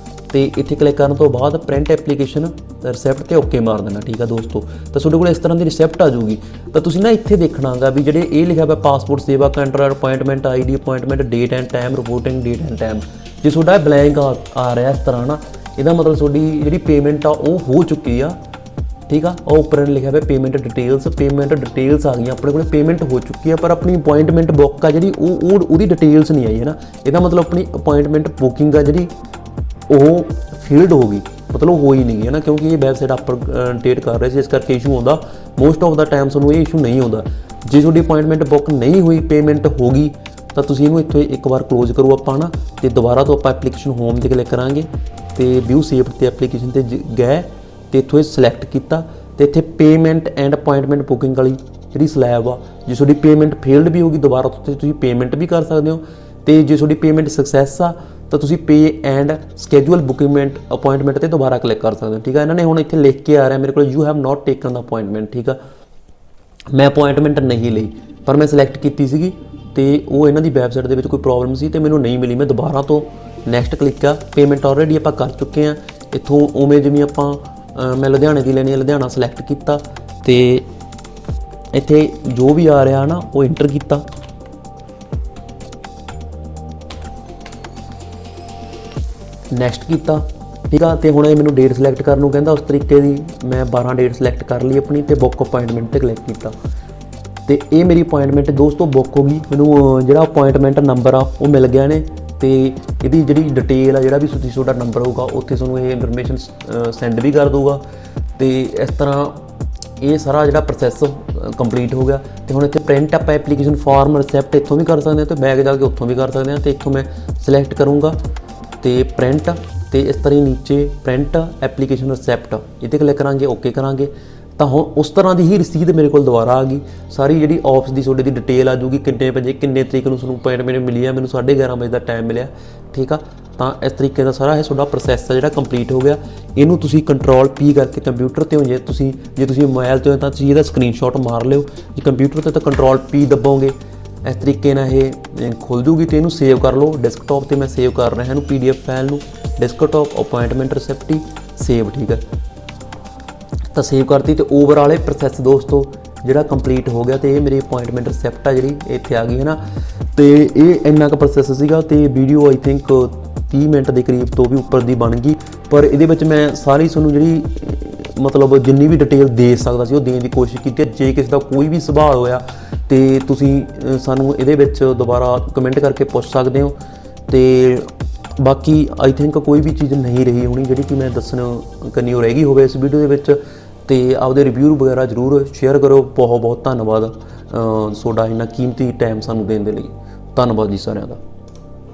ਤੇ ਇੱਥੇ ਕਲਿੱਕ ਕਰਨ ਤੋਂ ਬਾਅਦ ਪ੍ਰਿੰਟ ਐਪਲੀਕੇਸ਼ਨ ਰਿਸੈਪਟ 'ਤੇ ਓਕੇ ਮਾਰ ਦੇਣਾ, ਠੀਕ ਆ ਦੋਸਤੋ। ਤਾਂ ਤੁਹਾਡੇ ਕੋਲ ਇਸ ਤਰ੍ਹਾਂ ਦੀ ਰਿਸੈਪਟ ਆ ਜਾਊਗੀ। ਤਾਂ ਤੁਸੀਂ ਨਾ ਇੱਥੇ ਦੇਖਣਾਗਾ ਵੀ ਜਿਹੜੇ ਇਹ ਲਿਖਿਆ ਹੋਇਆ ਪਾਸਪੋਰਟ ਸੇਵਾ canter, appointment ID, appointment date end time, reporting date end time. ਜੇ ਤੁਹਾਡਾ ਬਲੈਂਕ ਆ ਰਿਹਾ ਇਸ ਤਰ੍ਹਾਂ ਨਾ, ਇਹਦਾ ਮਤਲਬ ਤੁਹਾਡੀ ਜਿਹੜੀ ਪੇਮੈਂਟ ਆ ਉਹ ਹੋ ਚੁੱਕੀ ਆ, ਠੀਕ ਆ। ਉਹ ਉੱਪਰ ਲਿਖਿਆ ਹੋਇਆ ਪੇਮੈਂਟ ਡਿਟੇਲਸ ਆ ਗਈਆਂ, ਆਪਣੇ ਕੋਲ ਪੇਮੈਂਟ ਹੋ ਚੁੱਕੀ ਆ। ਪਰ ਆਪਣੀ ਅਪਾਇੰਟਮੈਂਟ ਬੁੱਕ ਆ ਜਿਹੜੀ ਉਹਦੀ ਡਿਟੇਲਸ ਨਹੀਂ ਆਈ, ਹੈ ਨਾ। ਇਹਦਾ ਮਤਲਬ ਆਪਣੀ ਅਪਾਇੰਟਮੈਂਟ ਬੁਕਿੰਗ ਆ ਜਿਹੜੀ ਉਹ ਫੀਲਡ ਹੋ ਗਈ, ਮਤਲਬ ਹੋਈ ਨਹੀਂ ਗਈ, ਹੈ ਨਾ। ਕਿਉਂਕਿ ਇਹ ਵੈਬਸਾਈਟ ਅਪਡੇਟ ਕਰ ਰਹੇ ਸੀ, ਇਸ ਕਰਕੇ ਇਸ਼ੂ ਆਉਂਦਾ। ਮੋਸਟ ਆਫ ਦਾ ਟਾਈਮ ਤੁਹਾਨੂੰ ਇਹ ਇਸ਼ੂ ਨਹੀਂ ਆਉਂਦਾ। ਜੇ ਤੁਹਾਡੀ ਅਪਾਇੰਟਮੈਂਟ ਬੁੱਕ ਨਹੀਂ ਹੋਈ, ਪੇਮੈਂਟ ਹੋ ਗਈ, ਤਾਂ ਤੁਸੀਂ ਇਹਨੂੰ ਇੱਥੋਂ ਇੱਕ ਵਾਰ ਕਲੋਜ਼ ਕਰੋ ਆਪਾਂ ਨਾ, ਤੇ ਦੁਬਾਰਾ ਤੋਂ ਆਪਾਂ ਐਪਲੀਕੇਸ਼ਨ ਹੋਮ 'ਤੇ ਕਲਿੱਕ ਕਰਾਂਗੇ, ਤੇ ਵਿਊ ਸੇਵਡ 'ਤੇ ਐਪਲੀਕੇਸ਼ਨ 'ਤੇ ਗਏ, ਤੇ ਇੱਥੋਂ ਇਹ ਸਿਲੈਕਟ ਕੀਤਾ, ਤੇ ਇੱਥੇ ਪੇਮੈਂਟ ਐਂਡ ਅਪਾਇੰਟਮੈਂਟ ਬੁਕਿੰਗ ਵਾਲੀ ਜਿਹੜੀ ਸਲੈਬ ਆ, ਜੇ ਤੁਹਾਡੀ ਪੇਮੈਂਟ ਫੇਲਡ ਵੀ ਹੋਗੀ, ਦੁਬਾਰਾ ਤੋਂ ਤੁਸੀਂ ਪੇਮੈਂਟ ਵੀ ਕਰ ਸਕਦੇ ਹੋ। ਤੇ ਜੇ ਤੁਹਾਡੀ ਪੇਮੈਂਟ ਸਕਸੈਸ ਆ ਤਾਂ ਤੁਸੀਂ ਪੇ ਐਂਡ ਸਕੈਜੂਅਲ ਬੁਕਿੰਗ ਅਪਾਇੰਟਮੈਂਟ 'ਤੇ ਦੁਬਾਰਾ ਕਲਿੱਕ ਕਰ ਸਕਦੇ ਹੋ, ਠੀਕ ਆ। ਇਹਨਾਂ ਨੇ ਹੁਣ ਇੱਥੇ ਲਿਖ ਕੇ ਆ ਰਿਹਾ ਮੇਰੇ ਕੋਲ, you have not taken the appointment, ਠੀਕ ਆ। ਮੈਂ ਅਪਾਇੰਟਮੈਂਟ ਨਹੀਂ ਲਈ, ਪਰ ਮੈਂ ਸਿਲੈਕਟ ਕੀਤੀ ਸੀਗੀ, ਤੇ ਉਹ ਇਹਨਾਂ ਦੀ ਵੈਬਸਾਈਟ ਦੇ ਵਿੱਚ ਕੋਈ ਪ੍ਰੋਬਲਮ ਸੀ ਤੇ ਮੈਨੂੰ ਨਹੀਂ ਮਿਲੀ। ਮੈਂ ਦੁਬਾਰਾ ਤੋਂ ਨੈਕਸਟ ਕਲਿੱਕ ਆ, ਪੇਮੈਂਟ ਆਲਰੇਡੀ ਆਪਾਂ ਕਰ ਚੁੱਕੇ ਹਾਂ। ਇੱਥੋਂ ਉਵੇਂ ਜਿਵੇਂ ਆਪਾਂ ਮੈਂ ਲੁਧਿਆਣੇ ਦੀ ਲੈਣੀ ਹੈ, ਲੁਧਿਆਣਾ ਸਿਲੈਕਟ ਕੀਤਾ, ਤੇ ਇੱਥੇ ਜੋ ਵੀ ਆ ਰਿਹਾ ਨਾ ਉਹ ਇੰਟਰ ਕੀਤਾ। ਨੈਕਸਟ ਕੀਤਾ, ਠੀਕ ਆ। ਤੇ ਹੁਣ ਇਹ ਮੈਨੂੰ ਡੇਟ ਸਿਲੈਕਟ ਕਰਨ ਨੂੰ ਕਹਿੰਦਾ, ਉਸ ਤਰੀਕੇ ਦੀ ਮੈਂ 12 ਡੇਟ ਸਿਲੈਕਟ ਕਰ ਲਈ ਆਪਣੀ, ਤੇ ਬੁੱਕ ਅਪਾਇੰਟਮੈਂਟ 'ਤੇ ਕਲਿੱਕ ਕੀਤਾ, ਤੇ ਇਹ ਮੇਰੀ ਅਪਾਇੰਟਮੈਂਟ ਦੋਸਤੋ ਬੁੱਕ ਹੋ ਗਈ। ਮੈਨੂੰ ਜਿਹੜਾ ਅਪਾਇੰਟਮੈਂਟ ਨੰਬਰ ਆ ਉਹ ਮਿਲ ਗਿਆ ਨੇ, ਤੇ ਇਹਦੀ ਜਿਹੜੀ ਡਿਟੇਲ ਆ, ਜਿਹੜਾ ਵੀ ਤੁਹਾਡਾ ਨੰਬਰ ਹੋਊਗਾ ਉੱਥੇ ਤੁਹਾਨੂੰ ਇਹ ਇਨਫੋਰਮੇਸ਼ਨ ਸੈਂਡ ਵੀ ਕਰ ਦਊਗਾ। ਤੇ ਇਸ ਤਰ੍ਹਾਂ ਇਹ ਸਾਰਾ ਜਿਹੜਾ ਪ੍ਰੋਸੈਸ ਕੰਪਲੀਟ ਹੋ ਗਿਆ। ਤੇ ਹੁਣ ਇੱਥੇ ਪ੍ਰਿੰਟ ਆਪਾਂ ਐਪਲੀਕੇਸ਼ਨ ਫਾਰਮ ਰਿਸੈਪਟ ਇੱਥੋਂ ਵੀ ਕਰ ਸਕਦੇ ਹਾਂ ਤੇ ਬੈਕ ਜਾ ਕੇ ਉੱਥੋਂ ਵੀ ਕਰ ਸਕਦੇ ਹਾਂ। ਤੇ ਇੱਥੋਂ ਮੈਂ ਸਿਲੈਕਟ ਕਰੂੰਗਾ ਤੇ ਪ੍ਰਿੰਟ, ਤੇ ਇਸ ਤਰ੍ਹਾਂ ਹੀ ਨੀਚੇ ਪ੍ਰਿੰਟ ਐਪਲੀਕੇਸ਼ਨ ਰਿਸੈਪਟ ਇਹ 'ਤੇ ਕਲਿੱਕ ਕਰਾਂਗੇ, ਓਕੇ ਕਰਾਂਗੇ ਤਾਂ ਹੁਣ ਉਸ ਤਰ੍ਹਾਂ ਦੀ ਹੀ ਰਸੀਦ ਮੇਰੇ ਕੋਲ ਦੁਬਾਰਾ ਆ ਗਈ। ਸਾਰੀ ਜਿਹੜੀ ਆਫਿਸ ਦੀ ਤੁਹਾਡੇ ਦੀ ਡਿਟੇਲ ਆ ਜੂਗੀ, ਕਿੰਨੇ ਵਜੇ ਕਿੰਨੇ ਤਰੀਕ ਨੂੰ ਤੁਹਾਨੂੰ ਅਪਾਇੰਟਮੈਂਟ ਮਿਲੀ ਆ, ਮੈਨੂੰ 11:30 ਵਜੇ ਦਾ ਟਾਈਮ ਮਿਲਿਆ, ਠੀਕ ਆ। ਤਾਂ ਇਸ ਤਰੀਕੇ ਦਾ ਸਾਰਾ ਇਹ ਤੁਹਾਡਾ ਪ੍ਰੋਸੈਸ ਆ ਜਿਹੜਾ ਕੰਪਲੀਟ ਹੋ ਗਿਆ। ਇਹਨੂੰ ਤੁਸੀਂ Ctrl+P ਕਰਕੇ ਕੰਪਿਊਟਰ 'ਤੇ ਹੋ, ਜੇ ਤੁਸੀਂ ਮੋਬਾਈਲ 'ਤੇ ਹੋ ਤਾਂ ਤੁਸੀਂ ਇਹਦਾ ਸਕਰੀਨਸ਼ਾਟ ਮਾਰ ਲਿਓ। ਜੇ ਕੰਪਿਊਟਰ 'ਤੇ ਤਾਂ Ctrl+P ਦਬਾਓਗੇ, ਇਸ ਤਰੀਕੇ ਨਾਲ ਇਹ ਖੁੱਲ ਜੂਗੀ ਤੇ ਇਹਨੂੰ ਸੇਵ ਕਰ ਲਓ। ਡੈਸਕਟਾਪ ਤੇ ਮੈਂ ਸੇਵ ਕਰ ਰਿਹਾ ਇਹਨੂੰ PDF ਫਾਈਲ ਨੂੰ, ਡੈਸਕਟਾਪ ਅਪਾਇੰਟਮੈਂਟ ਰਿਸੈਪਟ ਸੇਵ, ਠੀਕ ਹੈ। ਤਾਂ ਸੇਵ ਕਰਤੀ ਤੇ ਓਵਰਆਲ ਇਹ ਪ੍ਰੋਸੈਸ ਦੋਸਤੋ ਜਿਹੜਾ ਕੰਪਲੀਟ ਹੋ ਗਿਆ। ਤੇ ਇਹ ਮੇਰੀ ਅਪਾਇੰਟਮੈਂਟ ਰਿਸੈਪਟ ਆ ਜਿਹੜੀ ਇੱਥੇ ਆ ਗਈ ਹੈ ਨਾ। ਤੇ ਇਹ ਇੰਨਾ ਕੁ ਪ੍ਰੋਸੈਸ ਸੀਗਾ ਤੇ ਵੀਡੀਓ ਆਈ ਥਿੰਕ 30 ਮਿੰਟ ਦੇ ਕਰੀਬ ਤੋਂ ਵੀ ਉੱਪਰ ਦੀ ਬਣ ਗਈ। ਪਰ ਇਹਦੇ ਵਿੱਚ ਮੈਂ ਸਾਰੀ ਤੁਹਾਨੂੰ ਜਿਹੜੀ ਮਤਲਬ ਜਿੰਨੀ ਵੀ ਡਿਟੇਲ ਦੇ ਸਕਦਾ ਸੀ ਉਹ ਦੇਣ ਦੀ ਕੋਸ਼ਿਸ਼ ਕੀਤੀ। ਜੇ ਕਿਸੇ ਦਾ ਕੋਈ ਵੀ ਸਵਾਲ ਹੋਇਆ ਤੇ ਤੁਸੀਂ ਸਾਨੂੰ ਇਹਦੇ ਵਿੱਚ ਦੁਬਾਰਾ ਕਮੈਂਟ ਕਰਕੇ ਪੁੱਛ ਸਕਦੇ ਹੋ। ਤੇ ਬਾਕੀ ਆਈ ਥਿੰਕ ਕੋਈ ਵੀ ਚੀਜ਼ ਨਹੀਂ ਰਹੀ ਹੋਣੀ ਜਿਹੜੀ ਕਿ ਮੈਂ ਦੱਸਣ ਕਰਨੀ ਉਹ ਰਹਿ ਗਈ ਹੋਵੇ ਇਸ ਵੀਡੀਓ ਦੇ ਵਿੱਚ। ਤੇ ਆਪਦੇ ਰਿਵਿਊ ਵਗੈਰਾ ਜ਼ਰੂਰ ਸ਼ੇਅਰ ਕਰੋ। ਬਹੁਤ ਬਹੁਤ ਧੰਨਵਾਦ ਤੁਹਾਡਾ ਇੰਨਾ ਕੀਮਤੀ ਟਾਈਮ ਸਾਨੂੰ ਦੇਣ ਦੇ ਲਈ। ਧੰਨਵਾਦ ਜੀ ਸਾਰਿਆਂ ਦਾ।